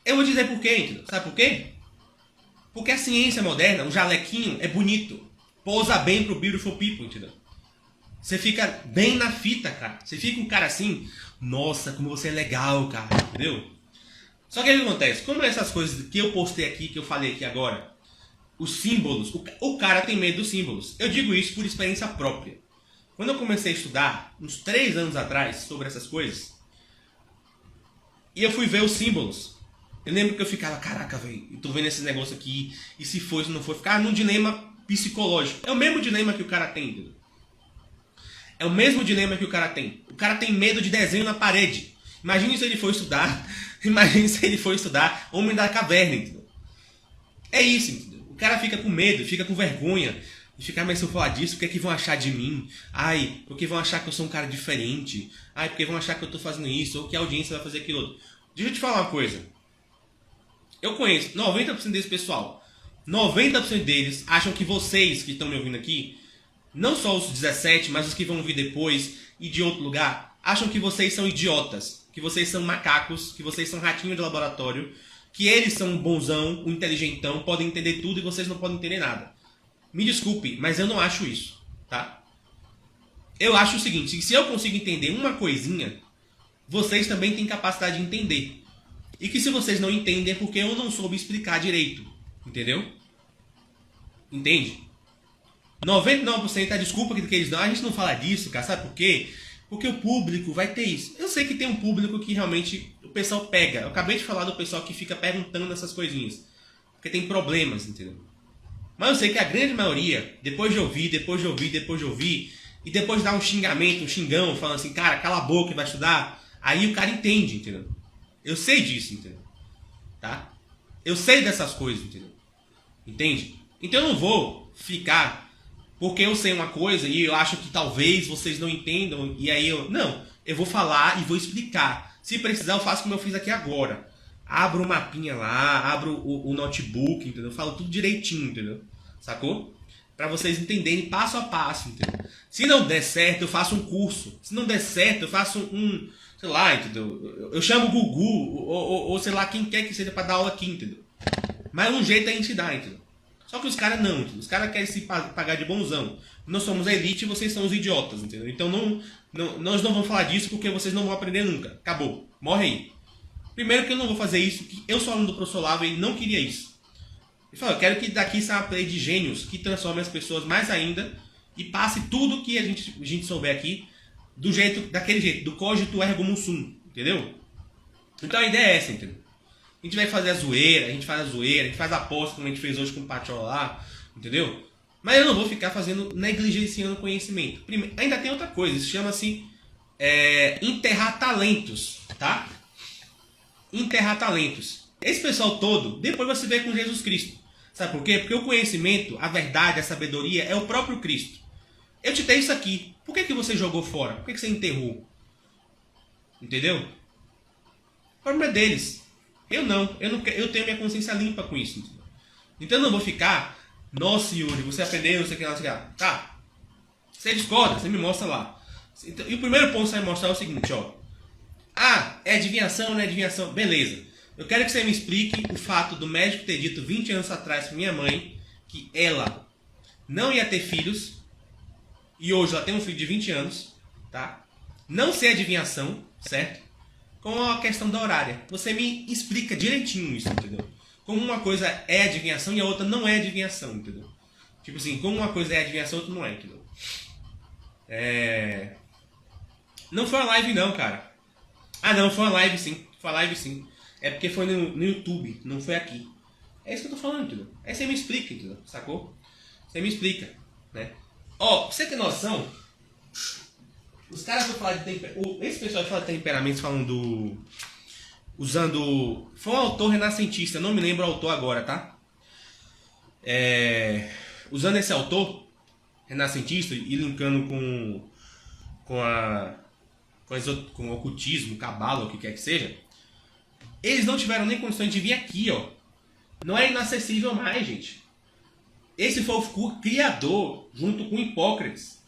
Eu vou dizer por quê, entendeu? Sabe por quê? Porque a ciência moderna, o jalequinho, é bonito. Pousa bem pro beautiful people, entendeu? Você fica bem na fita, cara. Você fica um cara assim, nossa, como você é legal, cara, entendeu? Só que o que acontece? Como essas coisas que eu postei aqui, que eu falei aqui agora, os símbolos, o cara tem medo dos símbolos. Eu digo isso por experiência própria. Quando eu comecei a estudar, uns 3 anos atrás, sobre essas coisas, e eu fui ver os símbolos, eu lembro que eu ficava, caraca, velho, eu tô vendo esse negócio aqui, e se for, se não for, ficava num dilema psicológico. É o mesmo dilema que o cara tem, entendeu? É o mesmo dilema que o cara tem. O cara tem medo de desenho na parede. Imagine se ele for estudar, Homem da Caverna, entendeu? É isso, entendeu? O cara fica com medo, fica com vergonha, e fica, mas se eu falar disso, o que é que vão achar de mim? Ai, porque vão achar que eu sou um cara diferente. Ai, porque vão achar que eu tô fazendo isso, ou que a audiência vai fazer aquilo outro. Deixa eu te falar uma coisa. Eu conheço 90% desse pessoal. 90% deles acham que vocês que estão me ouvindo aqui, não só os 17, mas os que vão ouvir depois e de outro lugar, acham que vocês são idiotas, que vocês são macacos, que vocês são ratinho de laboratório, que eles são um bonzão, um inteligentão, podem entender tudo e vocês não podem entender nada. Me desculpe, mas eu não acho isso, tá? Eu acho o seguinte, que se eu consigo entender uma coisinha, vocês também têm capacidade de entender. E que se vocês não entendem é porque eu não soube explicar direito, entendeu? Entende? 99% a desculpa que eles dão, a gente não fala disso, cara, sabe por quê? Porque o público vai ter isso. Eu sei que tem um público que realmente o pessoal pega. Eu acabei de falar do pessoal que fica perguntando essas coisinhas. Porque tem problemas, entendeu? Mas eu sei que a grande maioria, depois de ouvir, e depois de dar um xingamento, um xingão, falando assim, cara, cala a boca e vai estudar, aí o cara entende, entendeu? Eu sei disso, entendeu? Tá? Eu sei dessas coisas, entendeu? Entende? Então eu não vou ficar porque eu sei uma coisa e eu acho que talvez vocês não entendam, e aí eu... Não, eu vou falar e vou explicar. Se precisar, eu faço como eu fiz aqui agora. Abro o mapinha lá, abro o notebook, entendeu? Eu falo tudo direitinho, entendeu? Sacou? Pra vocês entenderem passo a passo, entendeu? Se não der certo, eu faço um curso. Se não der certo, eu faço um... Sei lá, entendeu? Eu chamo o Gugu, ou sei lá, quem quer que seja pra dar aula aqui, entendeu? Mas um jeito a gente dá, entendeu? Só que os caras não, entendeu? Os caras querem se pagar de bonzão. Nós somos a elite e vocês são os idiotas, entendeu? Então nós não vamos falar disso porque vocês não vão aprender nunca. Acabou. Morre aí. Primeiro que eu não vou fazer isso, que eu sou aluno do professor Olavo e ele não queria isso. Ele falou, eu quero que daqui saia uma play de gênios que transforme as pessoas mais ainda e passe tudo que a gente souber aqui daquele jeito, do cogito ergo sum, entendeu? Então a ideia é essa, entendeu? A gente vai fazer a zoeira, a gente faz a aposta como a gente fez hoje com o Patiola lá, entendeu? Mas eu não vou ficar negligenciando o conhecimento. Ainda tem outra coisa, isso chama-se enterrar talentos, tá? Enterrar talentos. Esse pessoal todo, depois você vê com Jesus Cristo. Sabe por quê? Porque o conhecimento, a verdade, a sabedoria é o próprio Cristo. Eu te dei isso aqui. Por que você jogou fora? Por que você enterrou? Entendeu? O problema é deles. Eu tenho minha consciência limpa com isso. Entendeu? Então eu não vou ficar, nossa Yuri, você aprendeu, você quer lá, você quer. Tá. Você discorda, você me mostra lá. Então, e o primeiro ponto que você vai mostrar é o seguinte, ó. Ah, é adivinhação, não é adivinhação? Beleza. Eu quero que você me explique o fato do médico ter dito 20 anos atrás pra minha mãe que ela não ia ter filhos e hoje ela tem um filho de 20 anos, tá? Não ser adivinhação, certo? Com a questão da horária. Você me explica direitinho isso, entendeu? Como uma coisa é adivinhação e a outra não é adivinhação, entendeu? Tipo assim, como uma coisa é adivinhação e a outra não é, entendeu? Não foi uma live não, cara. Ah não, foi uma live sim. Foi uma live sim. É porque foi no YouTube, não foi aqui. É isso que eu tô falando, entendeu? Aí você me explica, entendeu? Sacou? Você me explica, né? Ó, pra você ter noção, os caras que falam de temperamento. Esse pessoal que fala de temperamentos falando usando. Foi um autor renascentista, eu não me lembro o autor agora, tá? Usando esse autor renascentista e linkando com o ocultismo, cabala, o que quer que seja, eles não tiveram nem condições de vir aqui, ó. Não é inacessível mais, gente. Esse foi o criador, junto com Hipócrates,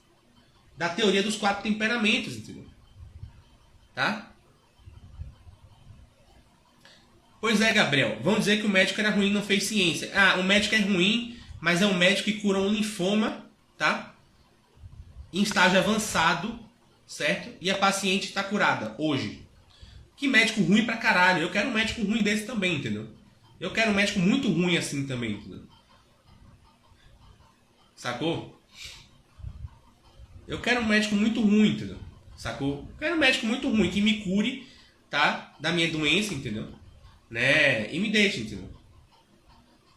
da teoria dos 4 temperamentos, entendeu? Tá? Pois é, Gabriel. Vamos dizer que o médico era ruim e não fez ciência. Ah, o médico é ruim, mas é um médico que cura um linfoma, tá? Em estágio avançado, certo? E a paciente está curada hoje. Que médico ruim pra caralho. Eu quero um médico ruim desse também, entendeu? Eu quero um médico muito ruim assim também, entendeu? Sacou? Eu quero um médico muito ruim, entendeu? Sacou? Eu quero um médico muito ruim que me cure, tá? Da minha doença, entendeu? Né? E me deixe, entendeu?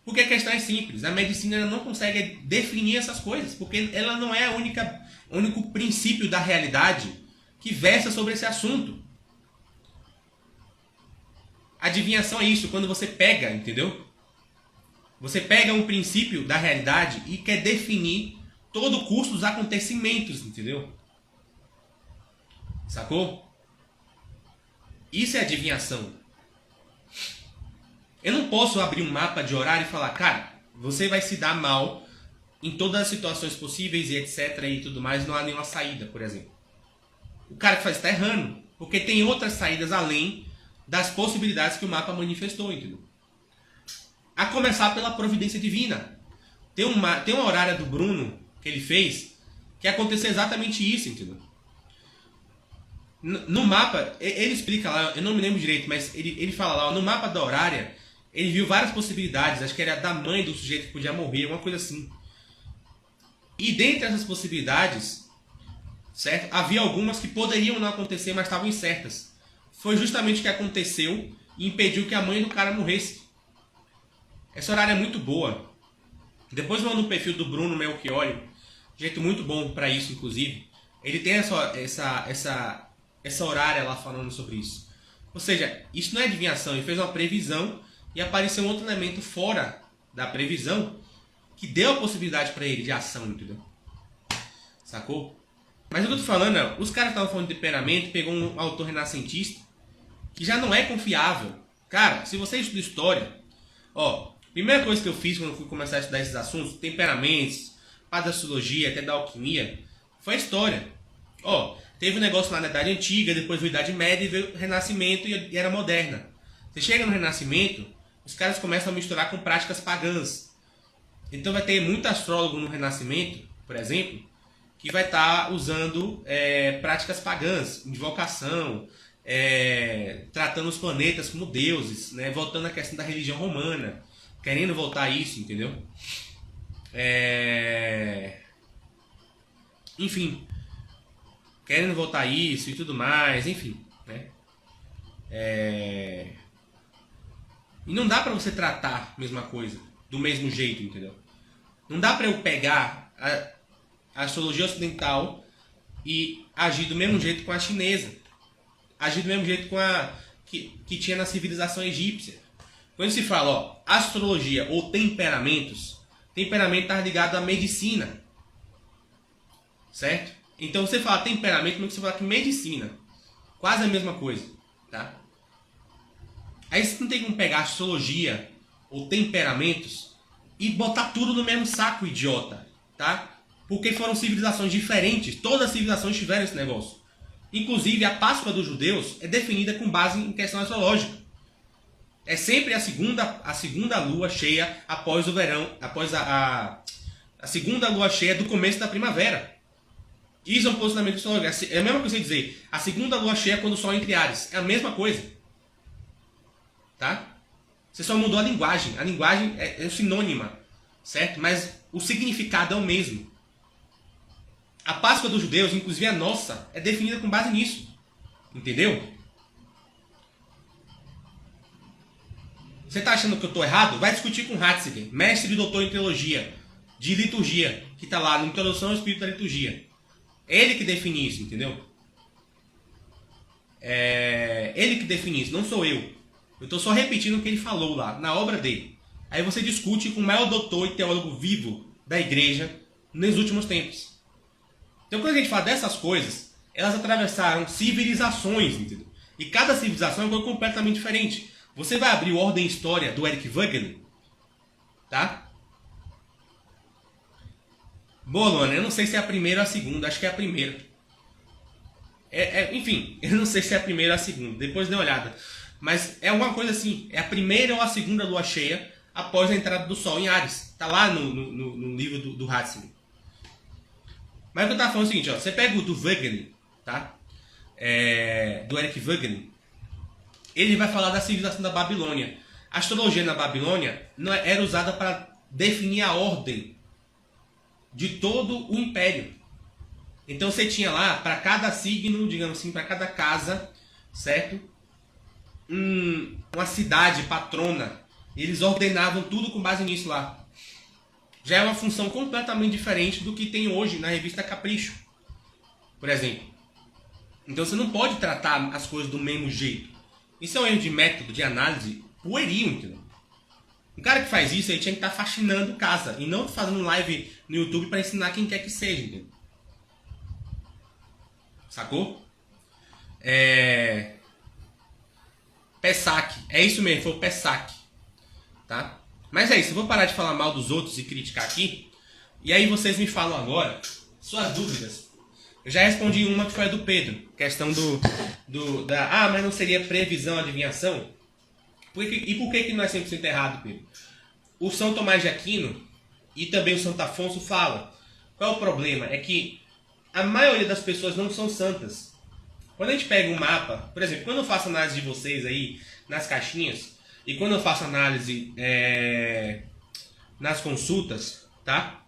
Porque a questão é simples. A medicina ela não consegue definir essas coisas. Porque ela não é o único princípio da realidade que versa sobre esse assunto. Adivinhação é isso, quando você pega, entendeu? Você pega um princípio da realidade e quer definir todo o curso dos acontecimentos, entendeu? Sacou? Isso é adivinhação. Eu não posso abrir um mapa de horário e falar, cara, você vai se dar mal em todas as situações possíveis e etc e tudo mais, não há nenhuma saída, por exemplo. O cara que faz está errando, porque tem outras saídas além das possibilidades que o mapa manifestou, entendeu? A começar pela providência divina. Tem uma horária do Bruno que ele fez que aconteceu exatamente isso, entendeu? No mapa, ele explica lá, eu não me lembro direito, mas ele fala lá, no mapa da horária, ele viu várias possibilidades, acho que era da mãe do sujeito que podia morrer, uma coisa assim. E dentre essas possibilidades, certo? Havia algumas que poderiam não acontecer, mas estavam incertas. Foi justamente o que aconteceu e impediu que a mãe do cara morresse. Essa horária é muito boa. Depois eu mando o perfil do Bruno Melchiori, jeito muito bom para isso, inclusive. Ele tem essa horária lá falando sobre isso. Ou seja, isso não é adivinhação, ele fez uma previsão e apareceu um outro elemento fora da previsão que deu a possibilidade para ele de ação, entendeu? Sacou? Mas o que eu tô falando é, os caras estavam falando de temperamento, pegou um autor renascentista que já não é confiável. Cara, se você estuda história, ó, primeira coisa que eu fiz quando eu fui começar a estudar esses assuntos, temperamentos, parte da astrologia, até da alquimia, foi a história. Ó, teve um negócio lá na Idade Antiga, depois veio a Idade Média, veio o Renascimento e Era Moderna. Você chega no Renascimento, os caras começam a misturar com práticas pagãs. Então vai ter muito astrólogo no Renascimento, por exemplo, que vai estar usando práticas pagãs, invocação, tratando os planetas como deuses, né? Voltando à questão da religião romana, querendo voltar a isso, entendeu? Enfim, querendo voltar a isso e tudo mais, enfim, né? E não dá pra você tratar a mesma coisa do mesmo jeito, entendeu? Não dá pra eu pegar a astrologia ocidental e agir do mesmo jeito com a chinesa, agir do mesmo jeito com a que tinha na civilização egípcia. Quando se fala, ó, astrologia ou temperamentos, temperamento está ligado à medicina, certo? Então você fala temperamento, como você fala que medicina, quase a mesma coisa, tá? Aí você não tem como pegar astrologia ou temperamentos e botar tudo no mesmo saco, idiota, tá? Porque foram civilizações diferentes, todas as civilizações tiveram esse negócio. Inclusive, a Páscoa dos judeus é definida com base em questão astrológica. É sempre a segunda lua cheia após o verão, após a segunda lua cheia do começo da primavera. Isso é um posicionamento astrológico. É a mesma coisa que dizer, a segunda lua cheia quando o sol entra em Áries. É a mesma coisa. Tá? Você só mudou a linguagem. A linguagem é sinônima, certo? Mas o significado é o mesmo. A Páscoa dos judeus, inclusive a nossa, é definida com base nisso. Entendeu? Você está achando que eu estou errado? Vai discutir com Ratzinger, mestre e doutor em teologia, de liturgia, que está lá na Introdução ao Espírito da Liturgia. Ele que define isso, entendeu? É ele que define isso, não sou eu. Eu estou só repetindo o que ele falou lá, na obra dele. Aí você discute com o maior doutor e teólogo vivo da igreja nos últimos tempos. Então quando a gente fala dessas coisas, elas atravessaram civilizações, entendeu? E cada civilização é uma coisa completamente diferente. Você vai abrir o Ordem e História do Eric Wagner, tá? Boa, Luana, eu não sei se é a primeira ou a segunda, acho que é a primeira. Enfim, eu não sei se é a primeira ou a segunda, depois dê uma olhada. Mas é alguma coisa assim, é a primeira ou a segunda lua cheia após a entrada do Sol em Áries. Tá lá no livro do Ratzinger. Mas o que eu tava falando é o seguinte, ó, você pega o do Wagner, tá? Do Eric Wagner, ele vai falar da civilização da Babilônia. A astrologia na Babilônia era usada para definir a ordem de todo o império. Então você tinha lá, para cada signo, digamos assim, para cada casa, certo? Uma cidade patrona. Eles ordenavam tudo com base nisso lá. Já é uma função completamente diferente do que tem hoje na revista Capricho, por exemplo. Então você não pode tratar as coisas do mesmo jeito. Isso é um erro de método, de análise pueril, entendeu? Um cara que faz isso, ele tinha que estar faxinando casa e não fazendo live no YouTube para ensinar quem quer que seja, entendeu? Sacou? Pessac. É isso mesmo, foi o Pessac. Tá? Mas é isso, eu vou parar de falar mal dos outros e criticar aqui. E aí vocês me falam agora suas dúvidas. Eu já respondi uma que foi a do Pedro. Questão mas não seria previsão, adivinhação? E por que não é 100% errado, Pedro? O São Tomás de Aquino e também o Santo Afonso falam. Qual é o problema? É que a maioria das pessoas não são santas. Quando a gente pega um mapa, por exemplo, quando eu faço análise de vocês aí nas caixinhas, e quando eu faço análise nas consultas, tá?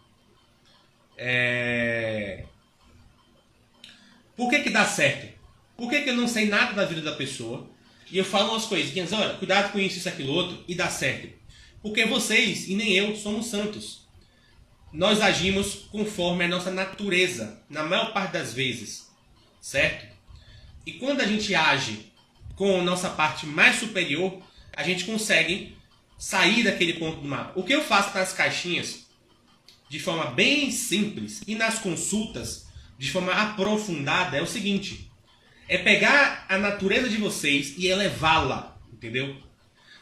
Por que dá certo? Por que eu não sei nada da vida da pessoa e eu falo umas coisinhas, olha, cuidado com isso, aquilo, outro, e dá certo? Porque vocês e nem eu somos santos. Nós agimos conforme a nossa natureza, na maior parte das vezes, certo? E quando a gente age com a nossa parte mais superior, a gente consegue sair daquele ponto do mapa. O que eu faço nas caixinhas, de forma bem simples, e nas consultas, de forma aprofundada, é o seguinte: é pegar a natureza de vocês e elevá-la, entendeu?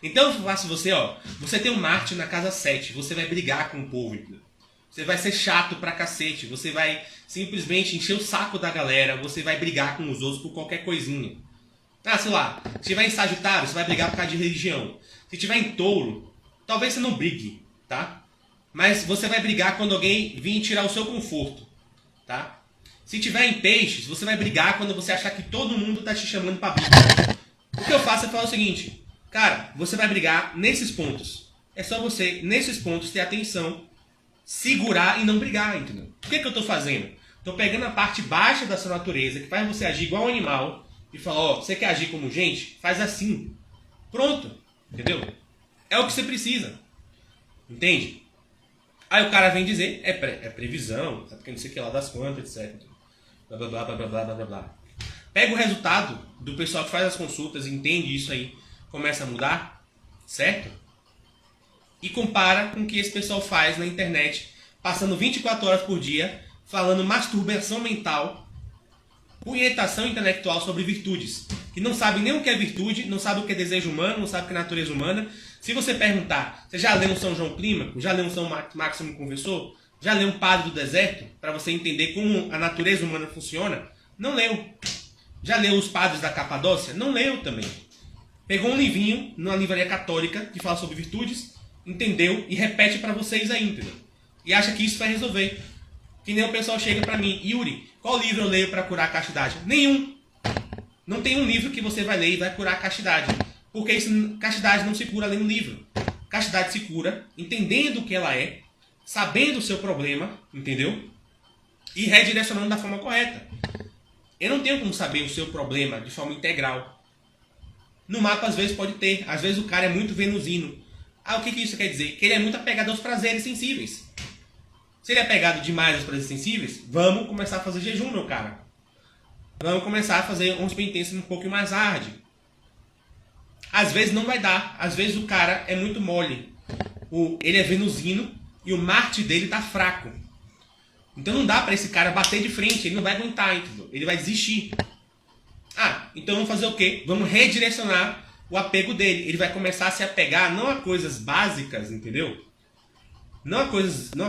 Então eu faço você, ó, você tem um Marte na casa 7, você vai brigar com o povo, entendeu? Você vai ser chato pra cacete, você vai simplesmente encher o saco da galera, você vai brigar com os outros por qualquer coisinha. Ah, sei lá, se tiver em Sagitário, você vai brigar por causa de religião. Se tiver em Touro, talvez você não brigue, tá? Mas você vai brigar quando alguém vir tirar o seu conforto, tá? Se tiver em Peixes, você vai brigar quando você achar que todo mundo tá te chamando pra briga. O que eu faço é falar o seguinte: cara, você vai brigar nesses pontos. É só você, nesses pontos, ter atenção, segurar e não brigar, entendeu? O que eu tô fazendo? Tô pegando a parte baixa da sua natureza, que faz você agir igual um animal, e falar, ó, você quer agir como gente? Faz assim. Pronto. Entendeu? É o que você precisa. Entende? Aí o cara vem dizer, é previsão, porque não sei o que lá das quantas, etc. Blá, blá, blá, blá, blá, blá, blá, blá. Pega o resultado do pessoal que faz as consultas, entende isso aí, começa a mudar, certo? E compara com o que esse pessoal faz na internet, passando 24 horas por dia, falando masturbação mental, punhetação intelectual sobre virtudes. que não sabem nem o que é virtude, não sabem o que é desejo humano, não sabem o que é natureza humana. Se você perguntar, você já leu um São João Clímaco? Já leu um São Máximo Confessor? Já leu um Padre do Deserto? Para você entender como a natureza humana funciona? Não leu. Já leu os Padres da Capadócia? Não leu também. Pegou um livrinho numa livraria católica que fala sobre virtudes, entendeu e repete para vocês aí, entendeu? E acha que isso vai resolver. Que nem o pessoal chega para mim, Yuri, qual livro eu leio para curar a castidade? Nenhum. Não tem um livro que você vai ler e vai curar a castidade. Porque isso, castidade não se cura lendo livro. Castidade se cura entendendo o que ela é, sabendo o seu problema, entendeu? E redirecionando da forma correta. Eu não tenho como saber o seu problema de forma integral. No mapa, às vezes, pode ter. Às vezes, o cara é muito venusino. Ah, o que isso quer dizer? Que ele é muito apegado aos prazeres sensíveis. Se ele é apegado demais aos prazeres sensíveis, vamos começar a fazer jejum, meu cara. Vamos começar a fazer uns penitências um pouco mais hard. Às vezes não vai dar. Às vezes o cara é muito mole. Ele é venusino e o Marte dele tá fraco. Então não dá para esse cara bater de frente. Ele não vai aguentar, entendeu? Ele vai desistir. Ah, então vamos fazer o quê? Vamos redirecionar o apego dele. Ele vai começar a se apegar não a coisas básicas, entendeu? Não a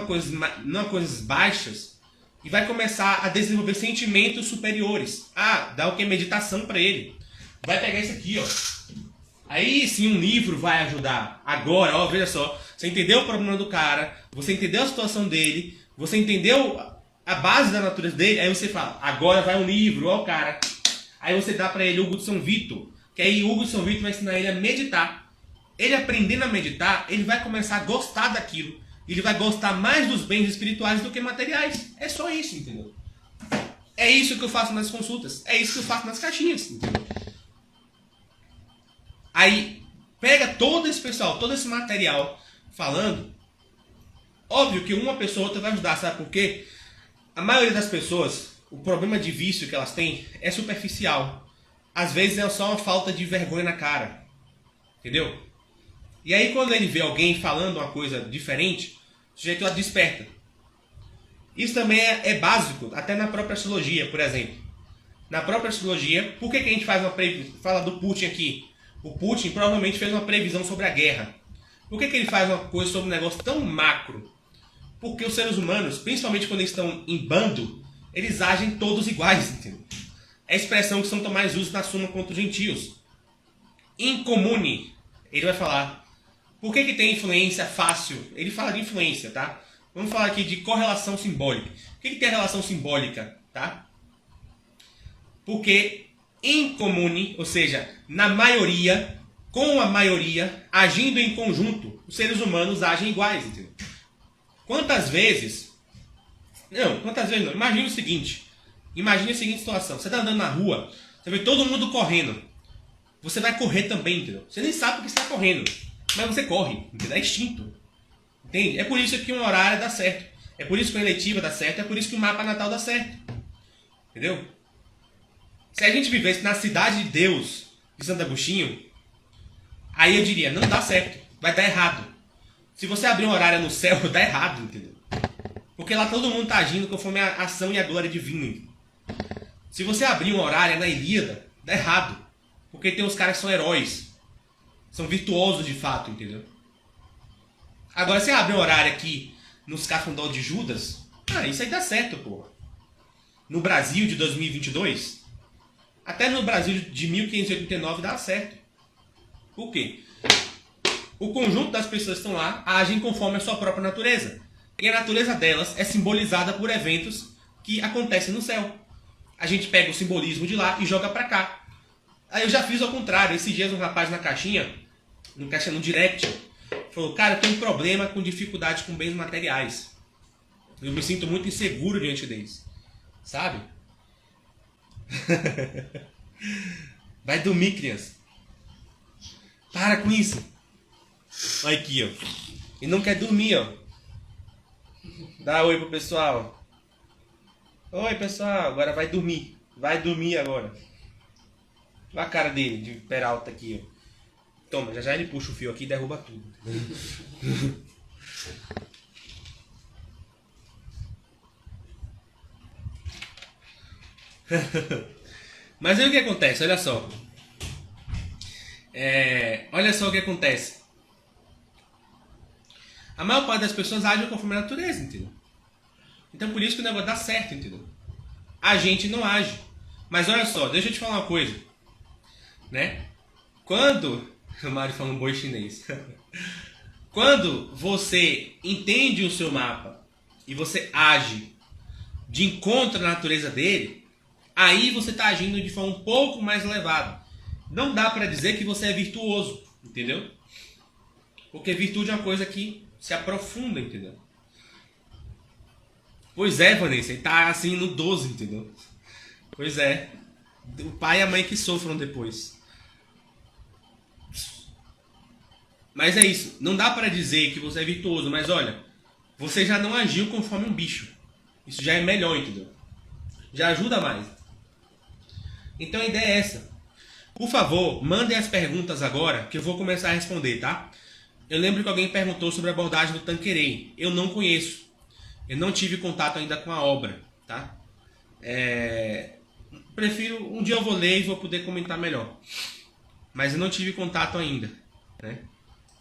coisas baixas. E vai começar a desenvolver sentimentos superiores. Ah, dá o que? Meditação para ele. Vai pegar isso aqui, ó. Aí sim um livro vai ajudar. Agora, ó, veja só. Você entendeu o problema do cara. Você entendeu a situação dele. Você entendeu a base da natureza dele. Aí você fala, agora vai um livro, ó, cara. Aí você dá para ele Hugo de São Vitor. Que aí Hugo de São Vitor vai ensinar ele a meditar. Ele aprendendo a meditar, ele vai começar a gostar daquilo. Ele vai gostar mais dos bens espirituais do que materiais. É só isso, entendeu? É isso que eu faço nas consultas. É isso que eu faço nas caixinhas, entendeu? Aí, pega todo esse pessoal, todo esse material falando. Óbvio que uma pessoa ou outra vai ajudar, sabe por quê? A maioria das pessoas, o problema de vício que elas têm é superficial. Às vezes é só uma falta de vergonha na cara. Entendeu? E aí quando ele vê alguém falando uma coisa diferente, o sujeito a desperta. Isso também é básico, até na própria astrologia, por exemplo. Na própria astrologia, por que a gente faz uma previsão? Fala do Putin aqui. O Putin provavelmente fez uma previsão sobre a guerra. Por que ele faz uma coisa sobre um negócio tão macro? Porque os seres humanos, principalmente quando eles estão em bando, eles agem todos iguais, entendeu? É a expressão que São Tomás usa na Suma contra os gentios. Incomune. Ele vai falar. Por que tem influência fácil? Ele fala de influência, tá? Vamos falar aqui de correlação simbólica. O que tem a relação simbólica, tá? Porque incomune, ou seja, na maioria, com a maioria, agindo em conjunto, os seres humanos agem iguais, entendeu? Quantas vezes não. Imagine o seguinte. Imagine a seguinte situação. Você está andando na rua, você vê todo mundo correndo. Você vai correr também, entendeu? Você nem sabe porque você está correndo. Mas você corre, entendeu? É instinto. Entende? É por isso que uma horária dá certo. É por isso que uma eletiva dá certo. É por isso que o mapa natal dá certo. Entendeu? Se a gente vivesse na cidade de Deus, de Santo Agostinho, aí eu diria, não dá certo. Vai dar errado. Se você abrir uma horária no céu, dá errado, entendeu? Porque lá todo mundo está agindo conforme a ação e a glória divina. Entendeu? Se você abrir uma horária na Ilíada, dá errado. Porque tem uns caras que são heróis. São virtuosos de fato, entendeu? Agora, se abre um horário aqui nos Cafundó de Judas, isso aí dá certo, porra. No Brasil de 2022, até no Brasil de 1589 dá certo. Por quê? O conjunto das pessoas que estão lá agem conforme a sua própria natureza. E a natureza delas é simbolizada por eventos que acontecem no céu. A gente pega o simbolismo de lá e joga pra cá. Aí eu já fiz ao contrário. Esses dias um rapaz na caixinha, no direct, falou, cara, eu tenho um problema com dificuldade com bens materiais. Eu me sinto muito inseguro diante deles. Sabe? Vai dormir, criança. Para com isso. Olha aqui, ó. E não quer dormir, ó. Dá oi pro pessoal. Oi, pessoal. Agora vai dormir. Vai dormir agora. Olha a cara dele, de Peralta aqui, ó. Toma, já ele puxa o fio aqui e derruba tudo. Mas aí o que acontece? Olha só. Olha só o que acontece. A maior parte das pessoas agem conforme a natureza, entendeu? Então por isso que o negócio dá certo, entendeu? A gente não age. Mas olha só, deixa eu te falar uma coisa. Né? Quando... O Mário fala um boi chinês. Quando você entende o seu mapa e você age de encontro à natureza dele, aí você está agindo de forma um pouco mais elevada. Não dá para dizer que você é virtuoso, entendeu? Porque virtude é uma coisa que se aprofunda, entendeu? Pois é, Vanessa, ele tá assim no 12, entendeu? Pois é. O pai e a mãe que sofram depois. Mas é isso. Não dá para dizer que você é virtuoso, mas olha, você já não agiu conforme um bicho. Isso já é melhor, entendeu? Já ajuda mais. Então a ideia é essa. Por favor, mandem as perguntas agora, que eu vou começar a responder, tá? Eu lembro que alguém perguntou sobre a abordagem do Tanqueray. Eu não conheço. Eu não tive contato ainda com a obra, tá? Prefiro... Um dia eu vou ler e vou poder comentar melhor. Mas eu não tive contato ainda, né?